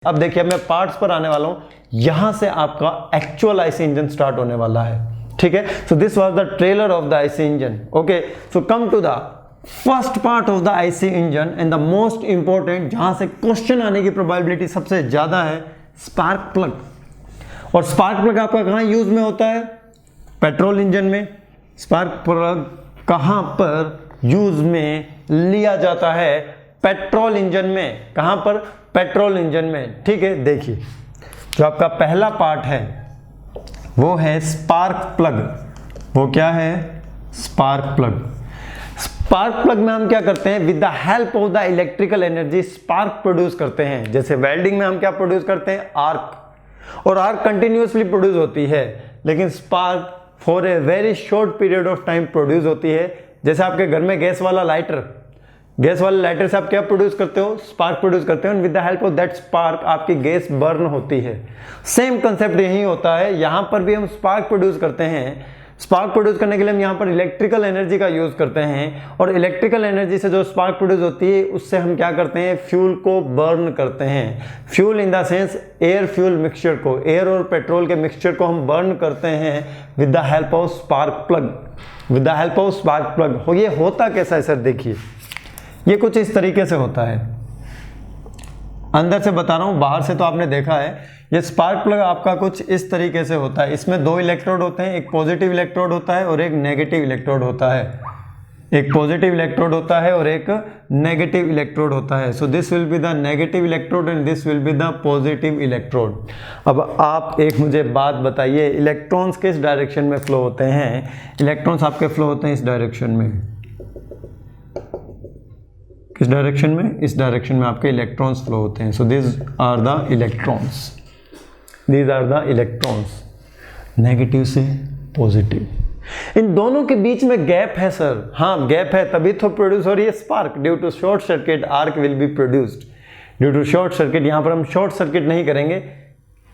अब देखिए मैं पार्ट्स पर आने वाला हूं, यहां से आपका एक्चुअल आईसी इंजन स्टार्ट होने वाला है। ठीक है, so this was the trailer of the IC engine. Okay, so come to the first part of the IC engine and the most important, जहां से क्वेश्चन आने की प्रोबेबिलिटी सबसे ज्यादा है, स्पार्क प्लग। और स्पार्क प्लग आपका कहां यूज में होता है? पेट्रोल इंजन में। स्पार्क प्लग कहां पर यूज में लिया जाता है? पेट्रोल इंजन में। कहां पर? पेट्रोल इंजन में। ठीक है, देखिए जो आपका पहला पार्ट है वो है स्पार्क प्लग। वो क्या है? Spark plug. स्पार्क प्लग में हम क्या करते हैं? With the help of the electrical energy spark produce करते हैं। जैसे वेल्डिंग में हम क्या प्रोड्यूस करते हैं? आर्क। और आर्क कंटिन्यूअसली प्रोड्यूस होती है, लेकिन spark for a very short period of time produce होती है। जैसे आपके घर में गैस वाला लाइटर, गैस वाले लाइटर से आप क्या प्रोड्यूस करते हो? स्पार्क प्रोड्यूस करते हो। With the help of that spark आपकी गैस बर्न होती है। सेम कंसेप्ट यही होता है, यहां पर भी हम स्पार्क प्रोड्यूस करते हैं। स्पार्क प्रोड्यूस करने के लिए हम यहाँ पर इलेक्ट्रिकल एनर्जी का यूज करते हैं, और इलेक्ट्रिकल एनर्जी से जो स्पार्क प्रोड्यूस होती है उससे हम क्या करते हैं? फ्यूल को बर्न करते हैं। Fuel in the sense air fuel mixture को, एयर और पेट्रोल के मिक्सचर को हम बर्न करते हैं with the help of spark plug. With the help of spark plug. हो ये होता कैसा है सर? देखिए ये कुछ इस तरीके से होता है। अंदर से बता रहा हूं, बाहर से तो आपने देखा है। ये स्पार्क प्लग आपका कुछ इस तरीके से होता है। इसमें दो इलेक्ट्रोड होते हैं, एक पॉजिटिव इलेक्ट्रोड होता है और एक नेगेटिव इलेक्ट्रोड होता है। एक पॉजिटिव इलेक्ट्रोड होता है और एक नेगेटिव इलेक्ट्रोड होता है। So this will be the negative electrode and this will be the positive electrode. अब आप एक मुझे बात बताइए, इलेक्ट्रॉन्स किस डायरेक्शन में फ्लो होते हैं? इलेक्ट्रॉन्स आपके फ्लो होते हैं इस डायरेक्शन में। किस डायरेक्शन में? इस डायरेक्शन में आपके इलेक्ट्रॉन्स फ्लो होते हैं। So this are the electrons, these are the electrons, negative से पॉजिटिव। इन दोनों के बीच में गैप है सर। हाँ गैप है, तभी तो प्रोड्यूस हो रही है spark. Due to short circuit arc will be produced. Due to short circuit, यहां पर हम शॉर्ट सर्किट नहीं करेंगे,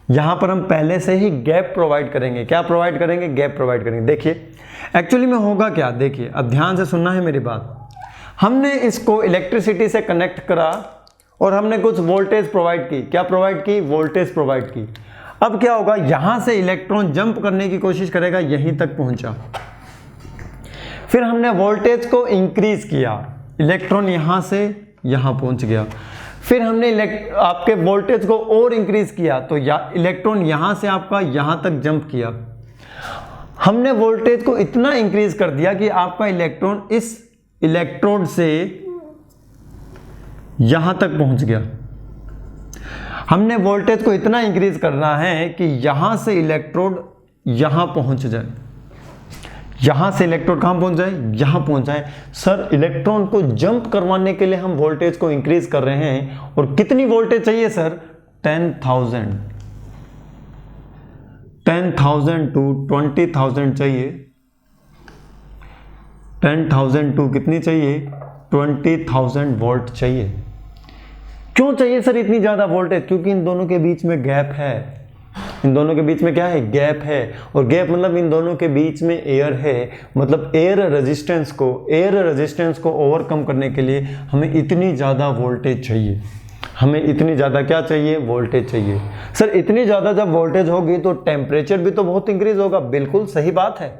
यहां पर हम पहले से ही गैप प्रोवाइड करेंगे। क्या प्रोवाइड करेंगे? गैप प्रोवाइड करेंगे। देखिए एक्चुअली में होगा क्या, देखिए अब ध्यान से सुनना है मेरी बात। हमने इसको इलेक्ट्रिसिटी से कनेक्ट करा और हमने कुछ वोल्टेज प्रोवाइड की। क्या प्रोवाइड की? वोल्टेज प्रोवाइड की। अब क्या होगा? यहां से इलेक्ट्रॉन जंप करने की कोशिश करेगा, यहीं तक पहुंचा। फिर हमने वोल्टेज को इंक्रीज किया, इलेक्ट्रॉन यहां से यहां पहुंच गया। फिर हमने आपके वोल्टेज को और इंक्रीज किया, तो इलेक्ट्रॉन यहां से आपका यहां तक जंप किया। हमने वोल्टेज को इतना इंक्रीज कर दिया कि आपका इलेक्ट्रॉन इस इलेक्ट्रोड से यहां तक पहुंच गया। हमने वोल्टेज को इतना इंक्रीज करना है कि यहां से इलेक्ट्रोड यहां पहुंच जाए। यहां से इलेक्ट्रोड कहां पहुंच जाए? यहां पहुंच जाए। सर इलेक्ट्रॉन को जंप करवाने के लिए हम वोल्टेज को इंक्रीज कर रहे हैं, और कितनी वोल्टेज चाहिए सर? 10,000 टू 20,000 चाहिए। 10,000 टू कितनी चाहिए? 20,000 वोल्ट चाहिए। क्यों चाहिए सर इतनी ज्यादा वोल्टेज? क्योंकि इन दोनों के बीच में गैप है। इन दोनों के बीच में क्या है? गैप है। और गैप मतलब इन दोनों के बीच में एयर है। मतलब एयर रेजिस्टेंस को ओवरकम करने के लिए हमें इतनी ज्यादा वोल्टेज चाहिए। हमें इतनी ज्यादा क्या चाहिए? वोल्टेज चाहिए। सर इतनी ज्यादा जब वोल्टेज होगी तो टेम्परेचर भी तो बहुत इंक्रीज होगा। बिल्कुल सही बात है।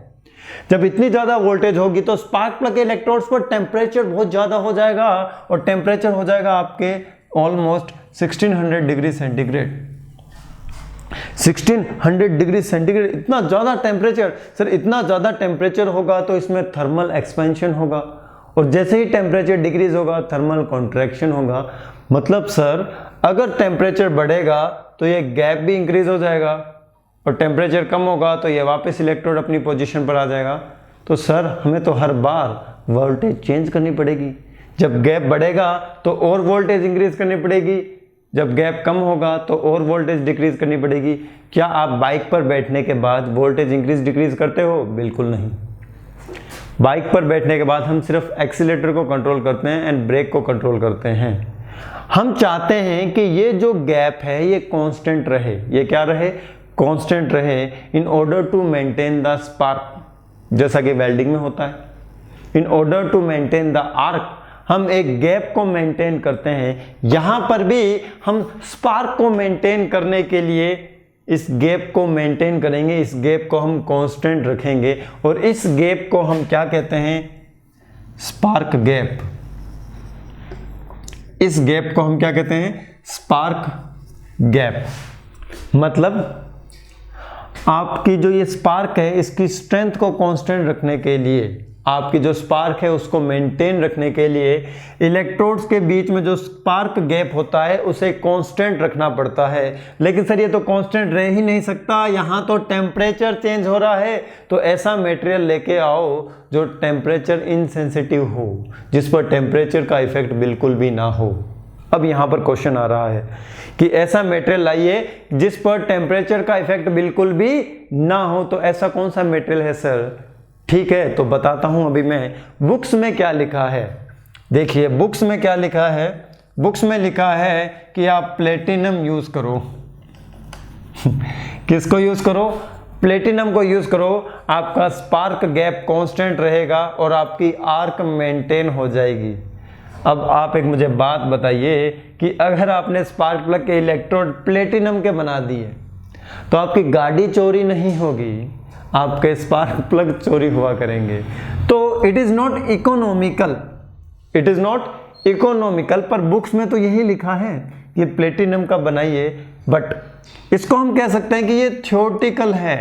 जब इतनी ज्यादा वोल्टेज होगी तो स्पार्क प्लग के इलेक्ट्रोड्स पर टेम्परेचर बहुत ज्यादा हो जाएगा, और टेम्परेचर हो जाएगा आपके almost 1600 degree centigrade. 1600 degree centigrade, इतना ज्यादा टेम्परेचर। सर इतना ज्यादा टेम्परेचर होगा तो इसमें थर्मल एक्सपेंशन होगा, और जैसे ही टेम्परेचर डिक्रीज होगा थर्मल कॉन्ट्रैक्शन होगा। मतलब सर अगर टेम्परेचर बढ़ेगा तो ये गैप भी इंक्रीज हो जाएगा, और टेम्परेचर कम होगा तो ये वापस इलेक्ट्रोड अपनी पोजीशन पर आ जाएगा। तो सर हमें तो हर बार वोल्टेज चेंज करनी पड़ेगी। जब गैप बढ़ेगा तो और वोल्टेज इंक्रीज करनी पड़ेगी, जब गैप कम होगा तो और वोल्टेज डिक्रीज करनी पड़ेगी। क्या आप बाइक पर बैठने के बाद वोल्टेज इंक्रीज डिक्रीज करते हो? बिल्कुल नहीं। बाइक पर बैठने के बाद हम सिर्फ एक्सीलेटर को कंट्रोल करते हैं एंड ब्रेक को कंट्रोल करते हैं। हम चाहते हैं कि ये जो गैप है ये कांस्टेंट रहे। ये क्या रहे? कांस्टेंट रहे, in order to maintain the spark, जैसा कि वेल्डिंग में होता है। In order to maintain the arc, हम एक गैप को मेंटेन करते हैं, यहां पर भी हम स्पार्क को मेंटेन करने के लिए इस गैप को मेंटेन करेंगे, इस गैप को हम कांस्टेंट रखेंगे और इस गैप को हम क्या कहते हैं, स्पार्क गैप। इस गैप को हम क्या कहते हैं, स्पार्क गैप। मतलब आपकी जो ये स्पार्क है इसकी स्ट्रेंथ को कांस्टेंट रखने के लिए, आपकी जो स्पार्क है उसको मेंटेन रखने के लिए इलेक्ट्रोड्स के बीच में जो स्पार्क गैप होता है उसे कांस्टेंट रखना पड़ता है। लेकिन सर ये तो कांस्टेंट रह ही नहीं सकता, यहाँ तो टेम्परेचर चेंज हो रहा है। तो ऐसा मटेरियल लेके आओ जो टेम्परेचर इनसेंसिटिव हो, जिस पर टेम्परेचर का इफेक्ट बिल्कुल भी ना हो। अब यहाँ पर क्वेश्चन आ रहा है कि ऐसा मटेरियल लाइए जिस पर टेम्परेचर का इफेक्ट बिल्कुल भी ना हो, तो ऐसा कौन सा मटेरियल है सर? ठीक है, तो बताता हूं अभी मैं। बुक्स में क्या लिखा है, देखिए बुक्स में क्या लिखा है। बुक्स में लिखा है कि आप प्लेटिनम यूज करो। किसको यूज करो? प्लेटिनम को यूज करो। आपका स्पार्क गैप कांस्टेंट रहेगा और आपकी आर्क मेंटेन हो जाएगी। अब आप एक मुझे बात बताइए कि अगर आपने स्पार्क प्लग के इलेक्ट्रोड प्लेटिनम के बना दिए तो आपकी गाड़ी चोरी नहीं होगी, आपके स्पार्क प्लग चोरी हुआ करेंगे। तो it is not economical, it is not economical. पर बुक्स में तो यही लिखा है ये प्लेटिनम का बनाइए, बट इसको हम कह सकते हैं कि ये थ्योरेटिकल है।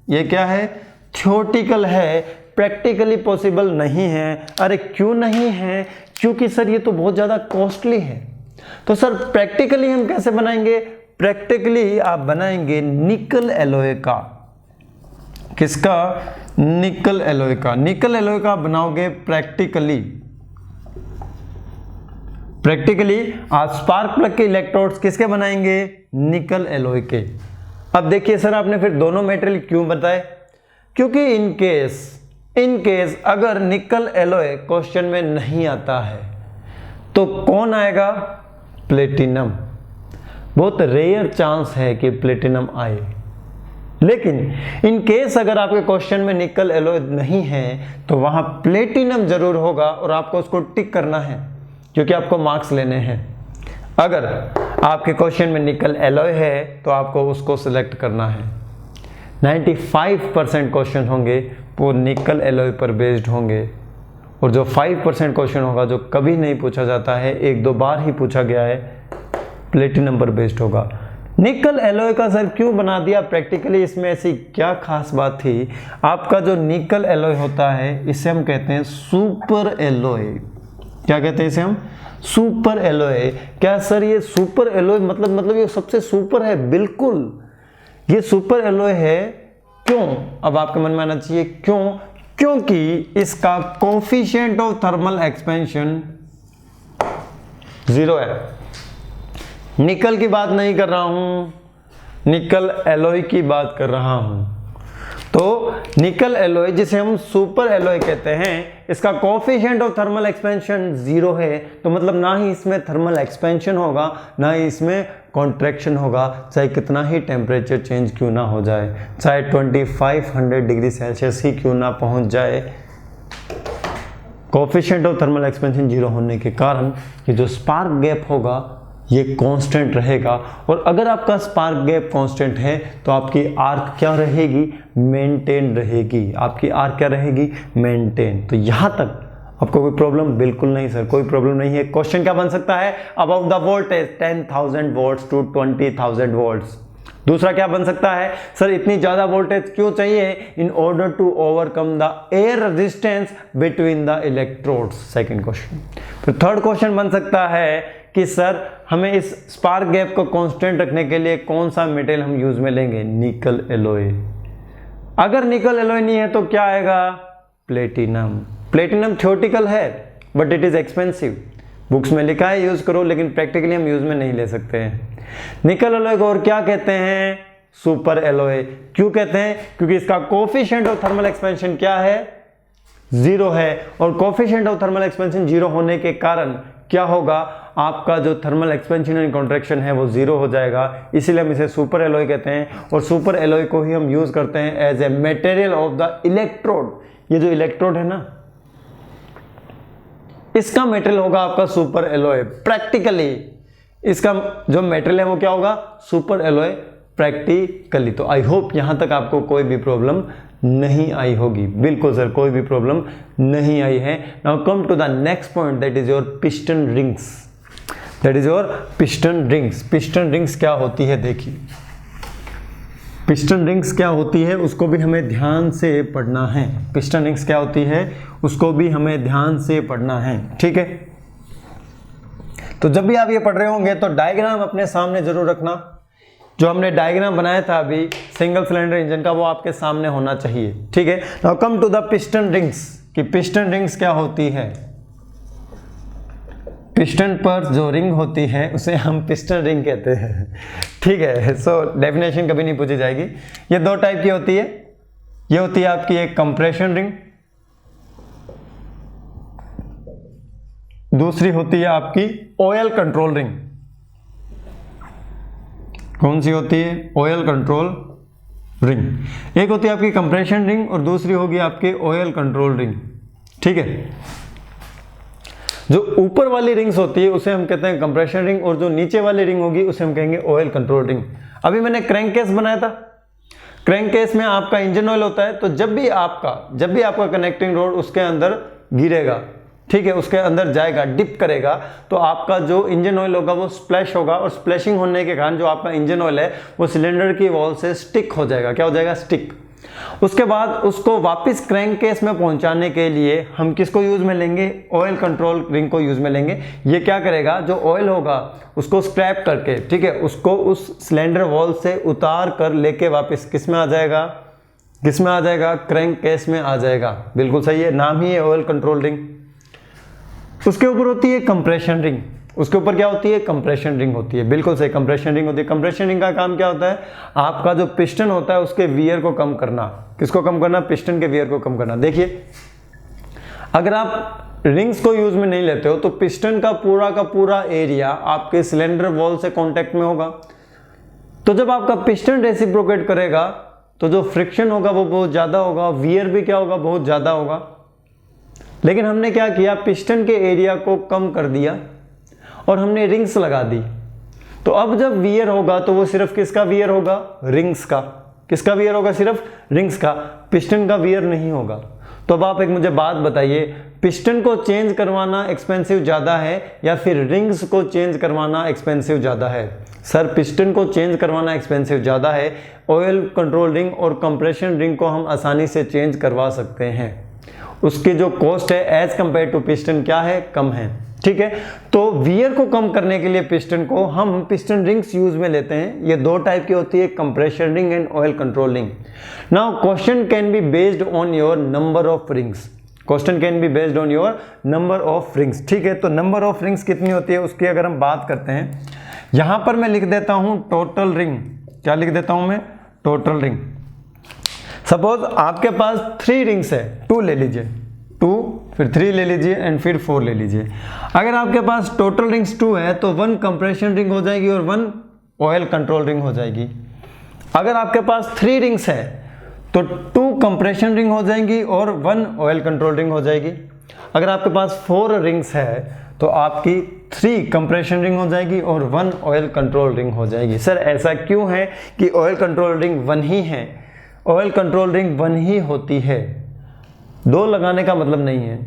ये क्या है? थ्योरेटिकल है, प्रैक्टिकली पॉसिबल नहीं है। अरे क्यों नहीं है? क्योंकि सर ये तो बहुत ज़्यादा कॉस्टली है। तो सर प्रैक्टिकली हम कैसे बनाएंगे? प्रैक्टिकली आप बनाएंगे निकल एलॉय का। किसका? निकल एलॉय का। निकल एलॉय का बनाओगे प्रैक्टिकली। प्रैक्टिकली आप स्पार्क प्लग के इलेक्ट्रोड्स किसके बनाएंगे? निकल एलॉय के। अब देखिए सर आपने फिर दोनों मेटेरियल क्यों बताए? क्योंकि इन केस अगर निकल एलॉय क्वेश्चन में नहीं आता है तो कौन आएगा? प्लेटिनम। बहुत रेयर चांस है कि प्लेटिनम आए, लेकिन इन केस अगर आपके क्वेश्चन में निकल एलॉय नहीं है तो वहां प्लेटिनम जरूर होगा और आपको उसको टिक करना है क्योंकि आपको मार्क्स लेने हैं। अगर आपके क्वेश्चन में निकल एलॉय है तो आपको उसको सिलेक्ट करना है। 95% क्वेश्चन होंगे वो निकल एलॉय पर बेस्ड होंगे और जो 5% क्वेश्चन होगा जो कभी नहीं पूछा जाता है, एक दो बार ही पूछा गया है, प्लेटिनम पर बेस्ड होगा। निकल एलॉय का सर क्यों बना दिया प्रैक्टिकली? इसमें ऐसी क्या खास बात थी? आपका जो निकल एलॉय होता है इसे हम कहते हैं सुपर एलॉय। क्या कहते हैं इसे हम? Super alloy. क्या सर ये सुपर एलॉय मतलब ये सबसे सुपर है? बिल्कुल ये सुपर एलॉय है। क्यों? अब आपके मन में आना चाहिए क्यों? क्योंकि इसका कोफिशिएंट ऑफ थर्मल एक्सपेंशन 0 है। निकल की बात नहीं कर रहा हूं, निकल एलॉय की बात कर रहा हूं। तो निकल एलॉय जिसे हम सुपर एलॉय कहते हैं, इसका कोफिशिएंट ऑफ थर्मल एक्सपेंशन 0 है। तो मतलब ना ही इसमें थर्मल एक्सपेंशन होगा ना ही इसमें कॉन्ट्रैक्शन होगा, चाहे कितना ही टेम्परेचर चेंज क्यों ना हो जाए, चाहे 2500 डिग्री सेल्सियस ही क्यों ना पहुंच जाए। कोफिशिएंट ऑफ थर्मल एक्सपेंशन 0 होने के कारण ये जो स्पार्क गैप होगा ये कांस्टेंट रहेगा। और अगर आपका स्पार्क गैप कांस्टेंट है तो आपकी आर्क क्या रहेगी? मेंटेन रहेगी। आपकी आर्क क्या रहेगी? मेंटेन। तो यहां तक आपको कोई प्रॉब्लम? बिल्कुल नहीं सर, कोई प्रॉब्लम नहीं है। क्वेश्चन क्या बन सकता है? About the voltage 10,000 volts to 20,000 volts. दूसरा क्या बन सकता है? सर इतनी ज्यादा वोल्टेज क्यों चाहिए? In order to overcome the air resistance between the electrodes. Second question. फिर थर्ड क्वेश्चन बन सकता है कि सर हमें इस स्पार्क गैप को कांस्टेंट रखने के लिए कौन सा मेटेरियल हम यूज में लेंगे? निकल एलॉय। अगर निकल एलॉय नहीं है तो क्या आएगा? प्लेटिनम। प्लेटिनम थ्योरेटिकल है but it is expensive. Books में लिखा है यूज करो, लेकिन प्रैक्टिकली हम यूज में नहीं ले सकते हैं। निकल एलॉय को और क्या कहते हैं? Super alloy. क्यों कहते हैं? क्योंकि इसका कोफिशिएंट ऑफ थर्मल एक्सपेंशन क्या है? 0 है। और कोफिशिएंट ऑफ थर्मल एक्सपेंशन 0 होने के कारण क्या होगा? आपका जो थर्मल एक्सपेंशन एंड कॉन्ट्रैक्शन है वो 0 हो जाएगा। इसीलिए हम इसे सुपर एलॉय कहते हैं और सुपर एलॉय को ही हम यूज करते हैं as a material of the electrode. ये जो इलेक्ट्रोड है ना, इसका मेटेरियल होगा आपका सुपर एलॉय। प्रैक्टिकली इसका जो मेटेरियल है वो क्या होगा, सुपर एलॉय प्रैक्टिकली। तो आई होप यहां तक आपको कोई भी प्रॉब्लम नहीं आई होगी। बिल्कुल सर, कोई भी प्रॉब्लम नहीं आई है। Now come to the next point, that is your piston rings. That is your piston rings. Piston rings क्या होती है, देखिए पिस्टन रिंग्स क्या होती है उसको भी हमें ध्यान से पढ़ना है। पिस्टन रिंग्स क्या होती है उसको भी हमें ध्यान से पढ़ना है, ठीक है। तो जब भी आप ये पढ़ रहे होंगे तो डायग्राम अपने सामने जरूर रखना। जो हमने डायग्राम बनाया था अभी सिंगल सिलेंडर इंजन का, वो आपके सामने होना चाहिए, ठीक है। Now come to the piston rings कि पिस्टन रिंग्स क्या होती है। पिस्टन पर जो रिंग होती है उसे हम पिस्टन रिंग कहते हैं, ठीक है। सो डेफिनेशन कभी नहीं पूछी जाएगी। ये दो टाइप की होती है। ये होती है आपकी एक कंप्रेशन रिंग, दूसरी होती है आपकी ऑयल कंट्रोल रिंग। कौन सी होती है, ऑयल कंट्रोल रिंग। एक होती है आपकी कंप्रेशन रिंग और दूसरी होगी आपकी ऑयल कंट्रोल रिंग, ठीक है। जो ऊपर वाली रिंग्स होती है उसे हम कहते हैं कंप्रेशन रिंग और जो नीचे वाली रिंग होगी उसे हम कहेंगे ऑयल कंट्रोल रिंग। अभी मैंने क्रैंक केस बनाया था। क्रैंक केस में आपका इंजन ऑयल होता है, तो जब भी आपका कनेक्टिंग रोड उसके अंदर गिरेगा, ठीक है, उसके अंदर जाएगा, डिप करेगा, तो आपका जो इंजन ऑयल होगा वो स्प्लैश होगा और स्प्लैशिंग होने के कारण जो आपका इंजन ऑयल है वो सिलेंडर की वॉल से स्टिक हो जाएगा। क्या हो जाएगा, स्टिक। उसके बाद उसको वापस क्रैंक केस में पहुंचाने के लिए हम किसको यूज में लेंगे, ऑयल कंट्रोल रिंग को यूज में लेंगे। ये क्या करेगा, जो ऑयल होगा उसको स्क्रैप करके, ठीक है, उसको उस सिलेंडर वॉल से उतार कर लेके वापस किस में आ जाएगा, क्रैंक केस में आ जाएगा। बिल्कुल सही है, नाम ही है ऑयल कंट्रोल रिंग। उसके ऊपर होती है कंप्रेशन रिंग। उसके ऊपर क्या होती है, कंप्रेशन रिंग होती है। बिल्कुल सही, कंप्रेशन रिंग होती है। कंप्रेशन रिंग का काम क्या होता है, आपका जो पिस्टन होता है उसके वियर को कम करना। किसको कम करना, पिस्टन के वियर को कम करना। देखिए अगर आप रिंग्स को यूज में नहीं लेते हो तो पिस्टन का पूरा एरिया आपके सिलेंडर वॉल से कांटेक्ट में होगा। तो जब आपका पिस्टन रेसिप्रोकेट करेगा तो जो फ्रिक्शन होगा वो बहुत ज्यादा होगा, वियर भी क्या होगा, बहुत ज्यादा होगा। लेकिन हमने क्या किया, पिस्टन के एरिया को कम कर दिया और हमने रिंग्स लगा दी। तो अब जब वियर होगा तो वो सिर्फ किसका वियर होगा, रिंग्स का। किसका वियर होगा, सिर्फ रिंग्स का, पिस्टन का वियर नहीं होगा। तो अब आप एक मुझे बात बताइए, पिस्टन को चेंज करवाना एक्सपेंसिव ज़्यादा है या फिर रिंग्स को चेंज करवाना एक्सपेंसिव ज़्यादा है। सर पिस्टन को चेंज करवाना एक्सपेंसिव ज़्यादा है। ऑयल कंट्रोल रिंग और कंप्रेशन रिंग को हम आसानी से चेंज करवा सकते हैं। उसकी जो कॉस्ट है एज कंपेयर टू पिस्टन क्या है, कम है, ठीक है। तो वियर को कम करने के लिए पिस्टन को हम पिस्टन रिंग्स यूज में लेते हैं। ये दो टाइप की होती है, compression ring and oil control ring. Now question can be based on your number of rings. Question can be based on your number of rings, ठीक है। तो नंबर ऑफ रिंग्स कितनी होती है उसकी अगर हम बात करते हैं, यहां पर मैं लिख देता हूं टोटल रिंग। क्या लिख देता हूं मैं, टोटल रिंग। सपोज आपके पास 3 रिंग्स है, 2 ले लीजिए, 2 फिर 3 ले लीजिए एंड फिर 4 ले लीजिए। अगर आपके पास टोटल रिंग्स 2 है तो 1 कंप्रेशन रिंग हो जाएगी और 1 ऑयल कंट्रोल रिंग हो जाएगी। अगर आपके पास 3 रिंग्स है तो 2 कंप्रेशन रिंग हो जाएंगी और 1 ऑयल कंट्रोल रिंग हो जाएगी। अगर आपके पास 4 रिंग्स है तो आपकी 3 कंप्रेशन रिंग हो जाएगी और 1 ऑयल कंट्रोल रिंग हो जाएगी। सर ऐसा क्यों है कि ऑयल कंट्रोल रिंग 1 ही है, ऑयल कंट्रोल रिंग 1 ही होती है, 2 लगाने का मतलब नहीं है।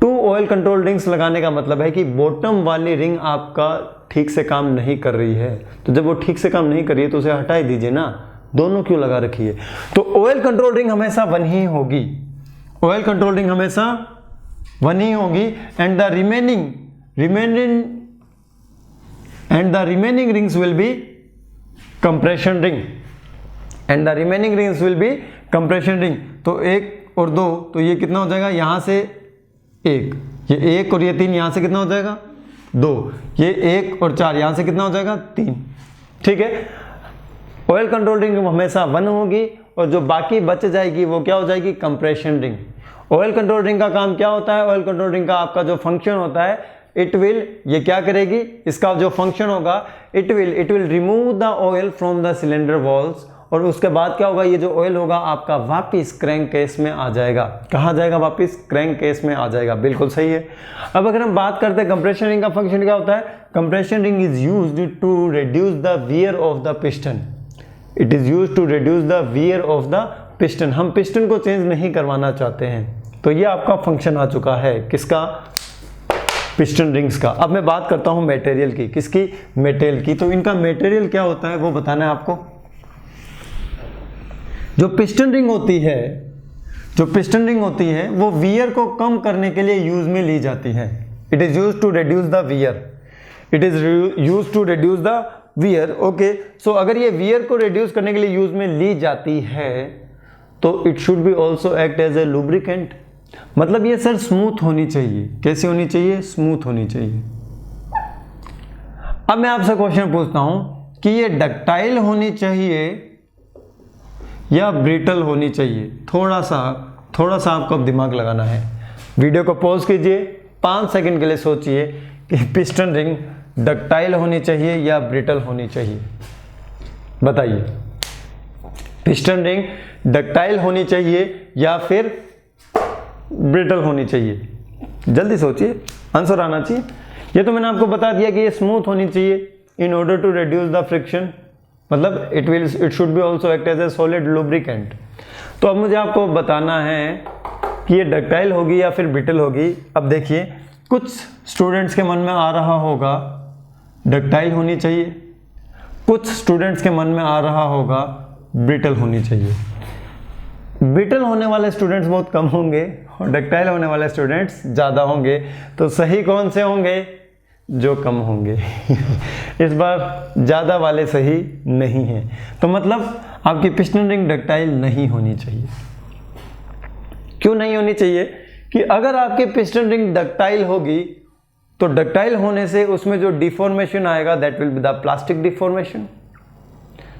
2 ऑयल कंट्रोल रिंग्स लगाने का मतलब है कि बॉटम वाली रिंग आपका ठीक से काम नहीं कर रही है। तो जब वो ठीक से काम नहीं कर रही है तो उसे हटा ही दीजिए ना, दोनों क्यों लगा रखी है। तो ऑयल कंट्रोल रिंग हमेशा 1 ही होगी, ऑयल कंट्रोल रिंग हमेशा 1 ही होगी। And the remaining rings will be compression ring, and the remaining rings will be compression ring. तो 1 और 2 तो ये कितना हो जाएगा, यहां से 1, ये 1 और ये 3, यहां से कितना हो जाएगा 2, ये 1 और 4, यहां से कितना हो जाएगा 3, ठीक है। ऑयल कंट्रोल रिंग हमेशा 1 होगी और जो बाकी बच जाएगी वो क्या हो जाएगी, compression ring. Oil control ring का काम क्या होता है, ऑयल कंट्रोल रिंग का आपका जो फंक्शन होता है, इट विल, ये क्या करेगी, इसका जो फंक्शन होगा, it will remove the oil from the cylinder walls और उसके बाद क्या होगा, ये जो ऑयल होगा आपका वापस क्रैंक केस में आ जाएगा। कहाँ जाएगा? वापस क्रैंक केस में आ जाएगा। बिल्कुल सही है। अब अगर हम बात करते हैं कंप्रेशन रिंग का फंक्शन क्या होता है, compression ring is used to reduce the wear of the piston. It is used to reduce the wear of the piston. हम पिस्टन को चेंज नहीं करवाना चाहते हैं, तो ये आपका फंक्शन आ चुका है किसका? पिस्टन रिंग्स का। अब मैं बात करता हूं मटेरियल की। किसकी? मेटेरियल की। तो इनका मटेरियल क्या होता है वो बताना है आपको। जो पिस्टन रिंग होती है, जो पिस्टन रिंग होती है वो वियर को कम करने के लिए यूज में ली जाती है। It is use to reduce the wear. It is use to reduce the wear. Okay, so अगर ये वियर को रिड्यूस करने के लिए यूज में ली जाती है तो it should be also act as a lubricant. मतलब ये सर स्मूथ होनी चाहिए। कैसी होनी चाहिए? स्मूथ होनी चाहिए। अब मैं आपसे क्वेश्चन पूछता हूं कि ये डक्टाइल होनी चाहिए या ब्रिटल होनी चाहिए? थोड़ा सा आपको अब दिमाग लगाना है। वीडियो को पॉज कीजिए, 5 सेकंड के लिए सोचिए कि पिस्टन रिंग डक्टाइल होनी चाहिए या ब्रिटल होनी चाहिए। बताइए, पिस्टन रिंग डक्टाइल होनी चाहिए या फिर ब्रिटल होनी चाहिए? जल्दी सोचिए, आंसर आना चाहिए। ये तो मैंने आपको बता दिया कि ये स्मूथ होनी चाहिए in order to reduce the friction. मतलब it should be also act as a solid lubricant. तो अब मुझे आपको बताना है कि ये डक्टाइल होगी या फिर ब्रिटल होगी। अब देखिए, कुछ स्टूडेंट्स के मन में आ रहा होगा डक्टाइल होनी चाहिए, कुछ स्टूडेंट्स के मन में आ रहा होगा ब्रिटल होनी चाहिए। ब्रिटल होने वाले स्टूडेंट्स बहुत कम होंगे और डक्टाइल होने वाले स्टूडेंट्स ज़्यादा होंगे। तो सही कौन से होंगे? जो कम होंगे। इस बार ज़्यादा वाले सही नहीं हैं। तो मतलब आपकी पिस्टन रिंग डक्टाइल नहीं होनी चाहिए। क्यों नहीं होनी चाहिए? कि अगर आपकी पिस्टन रिंग डक्टाइल होगी तो डक्टाइल होने से उसमें जो डिफॉर्मेशन आएगा that will be the plastic deformation.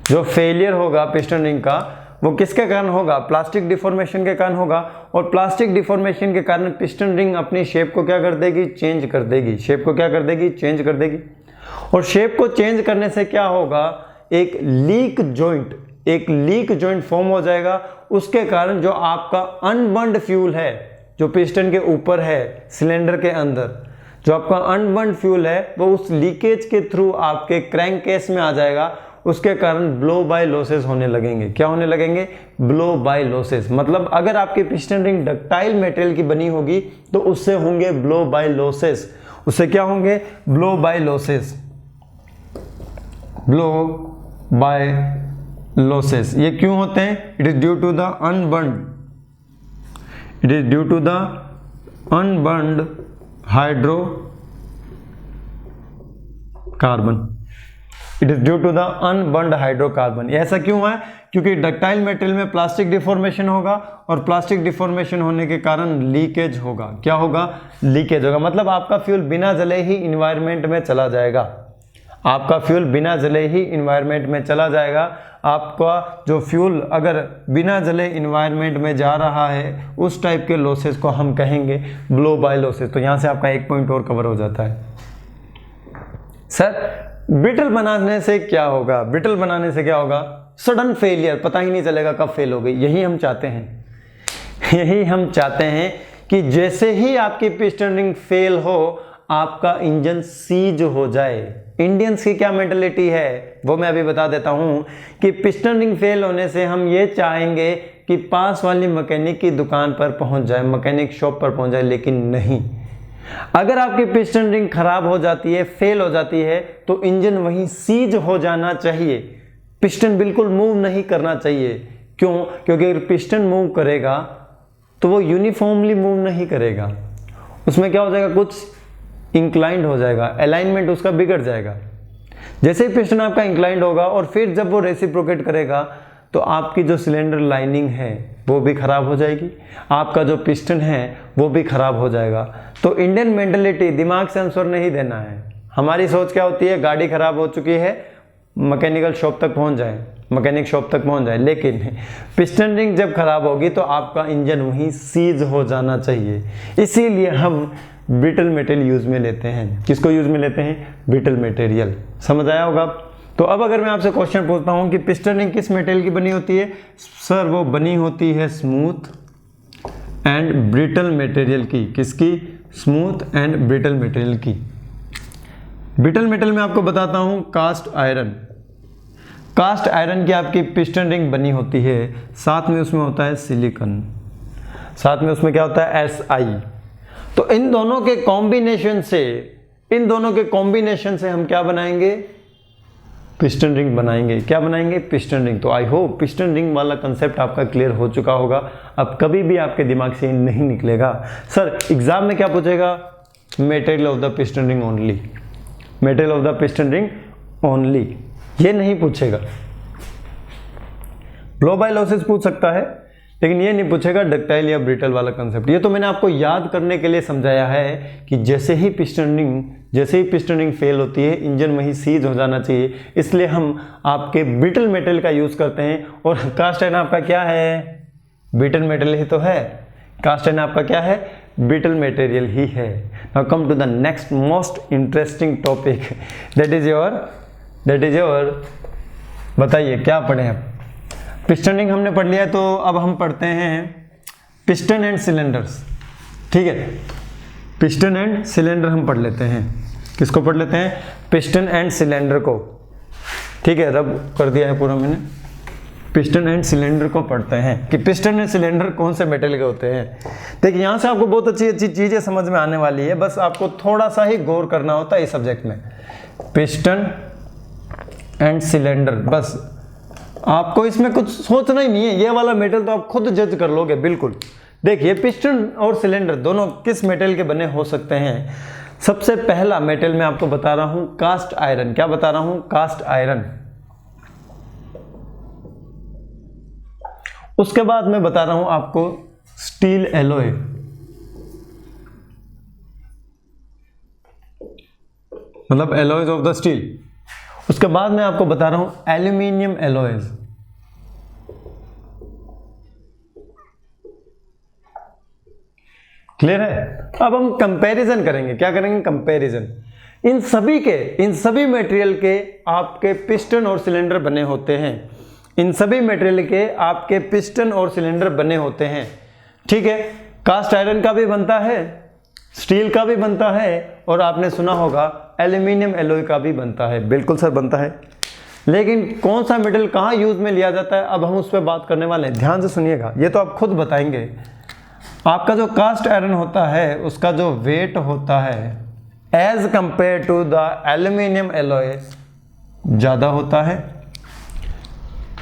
जो फेलियर होगा पिस्टन रिंग का वो किसके कारण होगा? प्लास्टिक डिफॉर्मेशन के कारण होगा। और प्लास्टिक डिफॉर्मेशन के कारण पिस्टन रिंग अपनी शेप को क्या कर देगी? चेंज कर देगी। शेप को क्या कर देगी? चेंज कर देगी। और शेप को चेंज करने से क्या होगा? एक लीक जॉइंट फॉर्म हो जाएगा। उसके कारण जो आपका अनबर्न्ड फ्यूल है, जो पिस्टन के ऊपर है सिलेंडर के अंदर, जो आपका अनबर्न्ड फ्यूल है वो उस लीकेज के थ्रू आपके क्रैंक केस में आ जाएगा। उसके कारण ब्लो बाय लॉसेस होने लगेंगे। क्या होने लगेंगे? Blow by losses. मतलब अगर आपकी पिस्टन रिंग डक्टाइल मटेरियल की बनी होगी तो उससे होंगे ब्लो बाय लॉसेस। उससे क्या होंगे? Blow by losses. Blow by losses ये क्यों होते हैं? It is due to the unburned hydrocarbon. It is due to the unburned hydrocarbon. ऐसा क्यों है? क्योंकि डक्टाइल मटेरियल में प्लास्टिक डिफॉर्मेशन होगा और प्लास्टिक डिफॉर्मेशन होने के कारण लीकेज होगा। क्या होगा? लीकेज होगा। मतलब आपका फ्यूल बिना जले ही इन्वायरमेंट में चला जाएगा। आपका फ्यूल बिना जले ही इन्वायरमेंट में चला जाएगा। आपका जो फ्यूल अगर बिना जले इन्वायरमेंट में जा रहा है उस टाइप के लॉसेस को हम कहेंगे ब्लो बाय लॉसेस। तो यहाँ से आपका एक पॉइंट और कवर हो जाता है। सर ब्रिटल बनाने से क्या होगा? ब्रिटल बनाने से क्या होगा? सडन फेलियर, पता ही नहीं चलेगा कब फेल हो गई। यही हम चाहते हैं कि जैसे ही आपकी पिस्टन रिंग फेल हो आपका इंजन सीज हो जाए। इंडियंस की क्या मेंटालिटी है वो मैं अभी बता देता हूं कि पिस्टन रिंग फेल होने से हम ये चाहेंगे कि पास वाली मैकेनिक की दुकान पर पहुंच जाए, मैकेनिक शॉप पर पहुंच जाए। लेकिन नहीं, अगर आपकी पिस्टन रिंग खराब हो जाती है, फेल हो जाती है, तो इंजन वहीं सीज हो जाना चाहिए। पिस्टन बिल्कुल मूव नहीं करना चाहिए। क्यों? क्योंकि अगर पिस्टन मूव करेगा तो वो यूनिफॉर्मली मूव नहीं करेगा। उसमें क्या हो जाएगा? कुछ इंक्लाइंड हो जाएगा, अलाइनमेंट उसका बिगड़ जाएगा। जैसे ही पिस्टन आपका इंक्लाइंड होगा और फिर जब वो रेसिप्रोकेट करेगा तो आपकी जो सिलेंडर लाइनिंग है वो भी खराब हो जाएगी, आपका जो पिस्टन है वो भी खराब हो जाएगा। तो इंडियन मेंटालिटी, दिमाग से आंसर नहीं देना है। हमारी सोच क्या होती है? गाड़ी खराब हो चुकी है, मैकेनिकल शॉप तक पहुंच जाए, मैकेनिक शॉप तक पहुंच जाए। लेकिन पिस्टन रिंग जब खराब होगी तो आपका इंजन वहीं सीज हो जाना चाहिए। इसीलिए हम ब्रिटल मटेरियल यूज में लेते हैं। किसको यूज में लेते हैं? Brittle material. समझ आया होगा? तो अब अगर मैं आपसे क्वेश्चन पूछता हूं कि पिस्टन रिंग किस मेटेरियल की बनी होती है, सर वो बनी होती है स्मूथ एंड ब्रिटल मटेरियल की। किसकी? स्मूथ एंड ब्रिटल मटेरियल की। ब्रिटल मेटल में आपको बताता हूं कास्ट आयरन। कास्ट आयरन की आपकी पिस्टन रिंग बनी होती है, साथ में उसमें होता है सिलिकॉन, साथ में उसमें क्या होता है Si। तो इन दोनों के कॉम्बिनेशन से हम क्या बनाएंगे? पिस्टन रिंग बनाएंगे। क्या बनाएंगे? Piston ring. तो आई होप पिस्टन रिंग वाला कंसेप्ट आपका क्लियर हो चुका होगा। अब कभी भी आपके दिमाग से नहीं निकलेगा सर एग्जाम में क्या पूछेगा, material of the piston ring only, material of the piston ring only, ये नहीं पूछेगा। फ्लो बाय लॉसेस पूछ सकता है, लेकिन ये नहीं पूछेगा डक्टाइल या ब्रिटल वाला कंसेप्ट। ये तो मैंने आपको याद करने के लिए समझाया है कि जैसे ही पिस्टन रिंग फेल होती है, इंजन वहीं सीज हो जाना चाहिए, इसलिए हम आपके ब्रिटल मेटल का यूज करते हैं। और कास्ट आयरन आपका क्या है? ब्रिटल मेटल ही तो है। कास्ट आयरन आपका क्या है? ब्रिटल मटेरियल ही है। Now come to the next most interesting topic, that is your बताइए क्या पढ़े अब? पिस्टन रिंग हमने पढ़ लिया है, तो अब हम पढ़ते हैं पिस्टन एंड सिलेंडर्स। ठीक है, पिस्टन एंड सिलेंडर हम पढ़ लेते हैं। किसको पढ़ लेते हैं? पिस्टन एंड सिलेंडर को। ठीक है, रब कर दिया है पूरा मैंने। पिस्टन एंड सिलेंडर को पढ़ते हैं कि पिस्टन एंड सिलेंडर कौन से मेटल के होते हैं। देखिए यहाँ से आपको बहुत अच्छी अच्छी चीज़ें समझ में आने वाली है, बस आपको थोड़ा सा ही गौर करना होता है इस सब्जेक्ट में। पिस्टन एंड सिलेंडर, बस आपको इसमें कुछ सोचना ही नहीं है, ये वाला मेटल तो आप खुद जज कर लोगे बिल्कुल। देखिए पिस्टन और सिलेंडर दोनों किस मेटल के बने हो सकते हैं। सबसे पहला मेटल मैं आपको बता रहा हूं कास्ट आयरन। क्या बता रहा हूं? Cast iron. उसके बाद मैं बता रहा हूं आपको स्टील एलॉय, मतलब एलॉयज ऑफ द स्टील। उसके बाद मैं आपको बता रहा हूं एल्यूमिनियम एलॉयज। क्लियर है? अब हम कंपैरिजन करेंगे। क्या करेंगे? कंपैरिजन। इन सभी मटेरियल के आपके पिस्टन और सिलेंडर बने होते हैं। इन सभी मटेरियल के आपके पिस्टन और सिलेंडर बने होते हैं। ठीक है, कास्ट आयरन का भी बनता है, स्टील का भी बनता है, और आपने सुना होगा एल्यूमिनियम एलॉय का भी बनता है। बिल्कुल सर बनता है, लेकिन कौन सा मेटल कहाँ यूज में लिया जाता है अब हम उस पर बात करने वाले हैं। ध्यान से सुनिएगा, ये तो आप खुद बताएंगे। आपका जो कास्ट आयरन होता है उसका जो वेट होता है as compare to the aluminium alloy ज़्यादा होता है,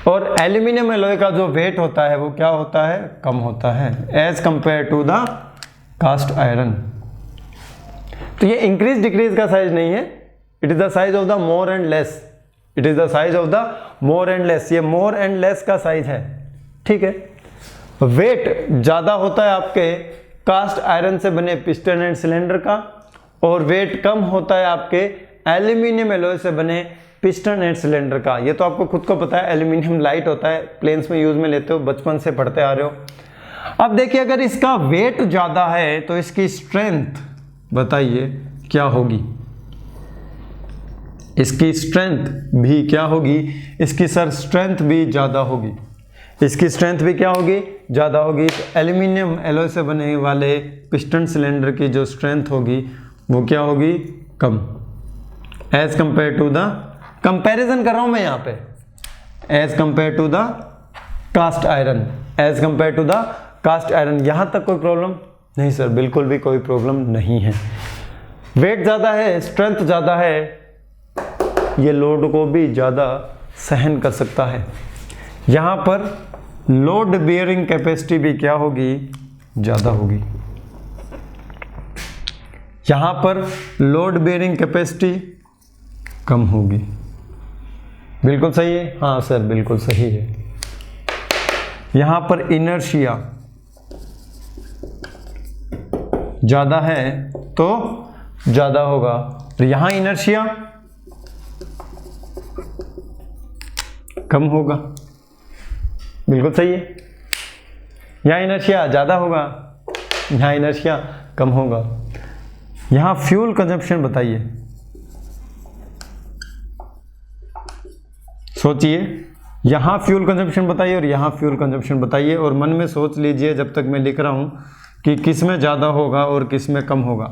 और एल्यूमिनियम एलॉय का जो वेट होता है वो क्या होता है? कम होता है as compare to the cast iron. तो ये इंक्रीज डिक्रीज का साइज नहीं है, it is the size of the more and less. It is the size of the more and less. ये मोर एंड लेस का साइज है। ठीक है, वेट ज्यादा होता है आपके कास्ट आयरन से बने पिस्टन एंड सिलेंडर का, और वेट कम होता है आपके एल्यूमिनियम एलॉय से बने पिस्टन एंड सिलेंडर का। ये तो आपको खुद को पता है, एल्यूमिनियम लाइट होता है, प्लेन्स में यूज में लेते हो, बचपन से पढ़ते आ रहे हो। अब देखिए अगर इसका वेट ज्यादा है तो इसकी स्ट्रेंथ बताइए क्या होगी? इसकी स्ट्रेंथ भी क्या होगी? इसकी सर स्ट्रेंथ भी ज्यादा होगी। इसकी स्ट्रेंथ भी क्या होगी? ज्यादा होगी। तो एल्यूमिनियम एलॉय से बने वाले पिस्टन सिलेंडर की जो स्ट्रेंथ होगी वो क्या होगी? कम, as compare to the, comparison कर रहा हूं मैं यहाँ पे, as compare to the cast iron, as compare to the cast iron. यहां तक कोई प्रॉब्लम नहीं सर? बिल्कुल भी कोई प्रॉब्लम नहीं है। वेट ज्यादा है, स्ट्रेंथ ज्यादा है, ये लोड को भी ज्यादा सहन कर सकता है। यहां पर लोड बियरिंग कैपेसिटी भी क्या होगी? ज्यादा होगी। यहां पर लोड बियरिंग कैपेसिटी कम होगी। बिल्कुल सही है? हाँ सर बिल्कुल सही है। यहां पर इनर्शिया ज्यादा है तो ज्यादा होगा, और यहां इनर्शिया कम होगा। बिल्कुल सही है। यहां इनर्शिया ज्यादा होगा, यहां इनर्शिया कम होगा। यहां फ्यूल कंजप्शन बताइए, सोचिए, यहाँ फ्यूल कंजप्शन बताइए और यहाँ फ्यूल कंजप्शन बताइए, और मन में सोच लीजिए जब तक मैं लिख रहा हूँ कि किस में ज़्यादा होगा और किस में कम होगा।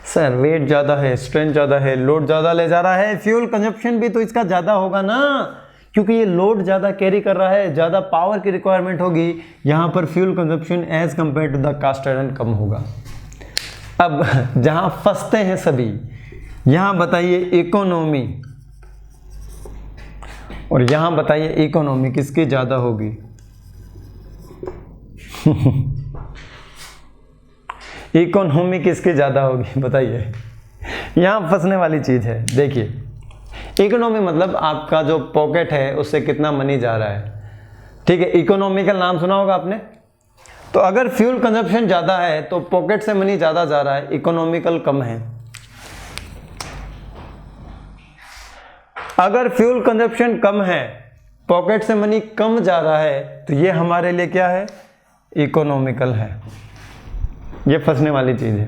सर वेट ज़्यादा है, स्ट्रेंथ ज़्यादा है, लोड ज़्यादा ले जा रहा है, फ्यूल कंजप्शन भी तो इसका ज़्यादा होगा ना, क्योंकि ये लोड ज़्यादा कैरी कर रहा है, ज़्यादा पावर की रिक्वायरमेंट होगी। यहाँ पर fuel consumption as compare to the cast iron कम होगा। अब जहाँ फंसते हैं सभी, यहाँ बताइए इकोनॉमी और यहाँ बताइए इकोनॉमी किसकी ज़्यादा होगी। इकोनॉमी किसकी ज़्यादा होगी बताइए, यहाँ फंसने वाली चीज़ है। देखिए इकोनॉमी मतलब आपका जो पॉकेट है उससे कितना मनी जा रहा है, ठीक है। इकोनॉमिकल नाम सुना होगा आपने। तो अगर फ्यूल कंजप्शन ज़्यादा है तो पॉकेट से मनी ज़्यादा जा रहा है, इकोनॉमिकल कम है। अगर फ्यूल कंजप्शन कम है, पॉकेट से मनी कम जा रहा है, तो ये हमारे लिए क्या है, इकोनॉमिकल है। ये फंसने वाली चीज़ है,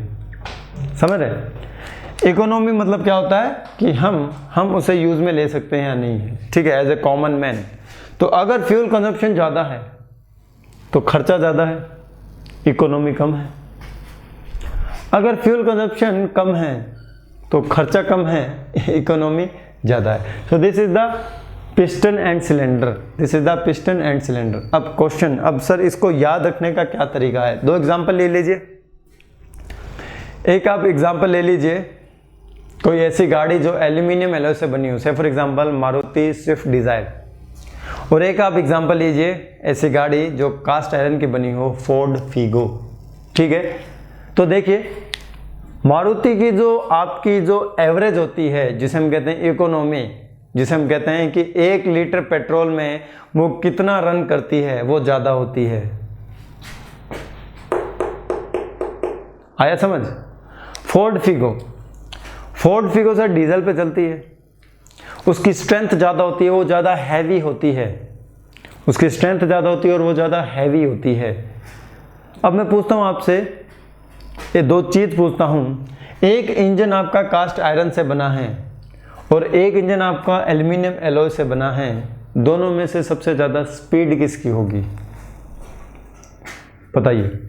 समझ रहे। इकोनॉमी मतलब क्या होता है कि हम उसे यूज़ में ले सकते हैं या नहीं है, ठीक है, एज ए कॉमन मैन। तो अगर फ्यूल कंजप्शन ज़्यादा है तो खर्चा ज़्यादा है, इकोनॉमी कम है। अगर फ्यूल कंजप्शन कम है तो खर्चा कम है, इकोनॉमी ज़्यादा है। So this is the piston and cylinder, this is the piston and cylinder. अब क्वेश्चन, अब सर इसको याद रखने का क्या तरीका है। दो एग्जांपल ले लीजिए। एक आप एग्जांपल ले लीजिए कोई ऐसी गाड़ी जो एल्यूमिनियम एलॉय से बनी हो, से for example Maruti Swift Dzire. और एक आप एग्जांपल लीजिए ऐसी गाड़ी जो कास्ट आयरन की बनी हो, फोर्ड फीगो, ठीक है। तो देखिए मारुति की जो आपकी जो एवरेज होती है, जिसे हम कहते हैं इकोनॉमी, जिसे हम कहते हैं कि 1 लीटर पेट्रोल में वो कितना रन करती है, वो ज़्यादा होती है। आया समझ। फोर्ड फिगो सर डीजल पे चलती है, उसकी स्ट्रेंथ ज़्यादा होती है, वो ज़्यादा हैवी होती है, उसकी स्ट्रेंथ ज़्यादा होती है और वो ज़्यादा हैवी होती है। अब मैं पूछता हूँ आपसे, ये दो चीज़ पूछता हूँ। एक इंजन आपका कास्ट आयरन से बना है और एक इंजन आपका एल्यूमिनियम एलॉय से बना है, दोनों में से सबसे ज़्यादा स्पीड किसकी होगी बताइए।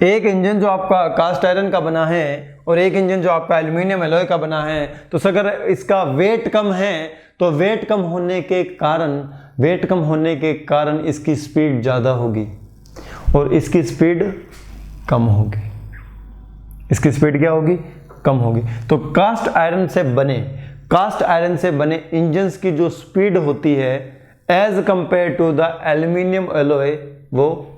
एक इंजन जो आपका कास्ट आयरन का बना है और एक इंजन जो आपका एल्यूमिनियम एलॉय का बना है, तो अगर इसका वेट कम है तो वेट कम होने के कारण इसकी स्पीड ज़्यादा होगी और इसकी स्पीड कम होगी। इसकी स्पीड क्या होगी, कम होगी। तो कास्ट आयरन से बने इंजन्स की जो स्पीड होती है as compare to the aluminium alloy, वो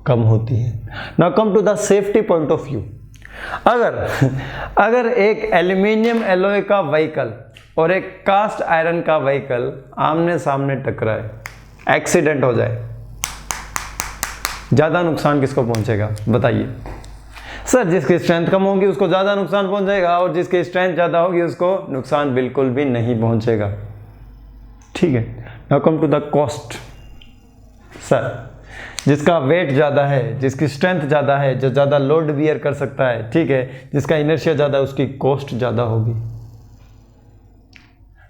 कम होती है। Now come to the safety point of view. अगर एक एल्यूमिनियम एलॉय का व्हीकल और एक कास्ट आयरन का व्हीकल आमने सामने टकराए, एक्सीडेंट हो जाए, ज़्यादा नुकसान किसको पहुंचेगा बताइए। सर जिसकी स्ट्रेंथ कम होगी उसको ज़्यादा नुकसान पहुंचेगा और जिसकी स्ट्रेंथ ज़्यादा होगी उसको नुकसान बिल्कुल भी नहीं पहुंचेगा, ठीक है। Now come to the cost. Sir जिसका वेट ज़्यादा है, जिसकी स्ट्रेंथ ज़्यादा है, जो ज़्यादा लोड बियर कर सकता है, ठीक है, जिसका इनर्शिया ज़्यादा है, उसकी कॉस्ट ज़्यादा होगी।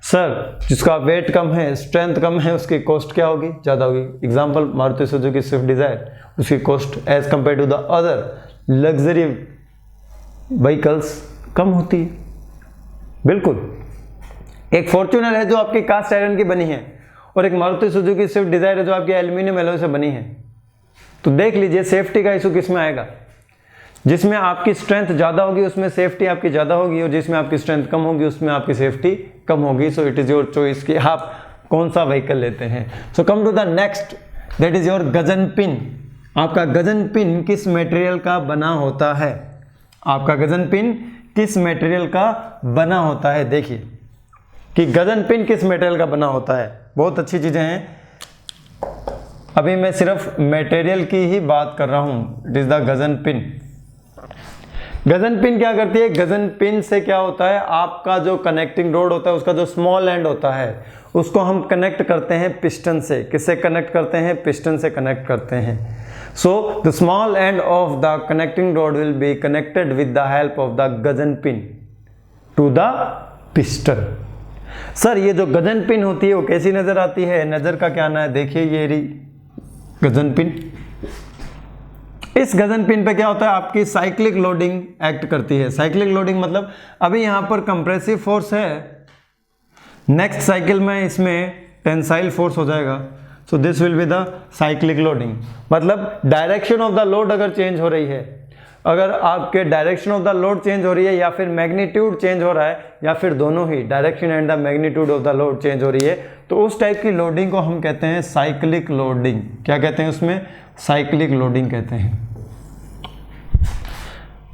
सर जिसका वेट कम है, स्ट्रेंथ कम है, उसकी कॉस्ट क्या होगी, ज़्यादा होगी। Example Maruti Suzuki Swift Dzire, उसकी cost as compare to the other luxury vehicles कम होती है, बिल्कुल। एक फॉर्च्यूनर है जो आपकी कास्ट आयरन की बनी है और एक मारुति सुजुकी स्विफ्ट डिज़ायर है जो आपकी एल्यूमिनियम एलॉय से बनी है। तो देख लीजिए सेफ्टी का इशू किस में आएगा। जिसमें आपकी स्ट्रेंथ ज़्यादा होगी उसमें सेफ्टी आपकी ज़्यादा होगी और जिसमें आपकी स्ट्रेंथ कम होगी उसमें आपकी सेफ्टी कम होगी। So it is your choice कि आप कौन सा व्हीकल लेते हैं। So come to the next, that is your gudgeon pin. आपका गजन पिन किस मटेरियल का बना होता है, आपका गजन पिन किस मटेरियल का बना होता है। देखिए कि गजन पिन किस मटेरियल का बना होता है, बहुत अच्छी चीज़ें हैं। अभी मैं सिर्फ मटेरियल की ही बात कर रहा हूँ। It is the gudgeon pin. Gajan pin क्या करती है, गजन पिन से क्या होता है, आपका जो कनेक्टिंग रोड होता है उसका जो स्मॉल एंड होता है उसको हम कनेक्ट करते हैं पिस्टन से। किससे कनेक्ट करते हैं, पिस्टन से कनेक्ट करते हैं। So the small end of the connecting rod will be connected with the help of the gudgeon pin to the piston. Sir ये जो गजन पिन होती है वो कैसी नजर आती है? नजर का क्या ना है, देखिए ये रही गजन पिन। इस गजन पिन पे क्या होता है, आपकी साइक्लिक लोडिंग एक्ट करती है। साइक्लिक लोडिंग मतलब अभी यहां पर कंप्रेसिव फोर्स है, नेक्स्ट साइकिल में इसमें टेंसाइल फोर्स हो जाएगा। So this will be the cyclic loading. मतलब डायरेक्शन ऑफ द लोड अगर चेंज हो रही है, अगर आपके direction of the load change हो रही है या फिर मैग्नीट्यूड चेंज हो रहा है या फिर दोनों ही, direction and the magnitude of the load change हो रही है, तो उस टाइप की लोडिंग को हम कहते हैं साइक्लिक लोडिंग। क्या कहते हैं उसमें? साइक्लिक लोडिंग कहते हैं।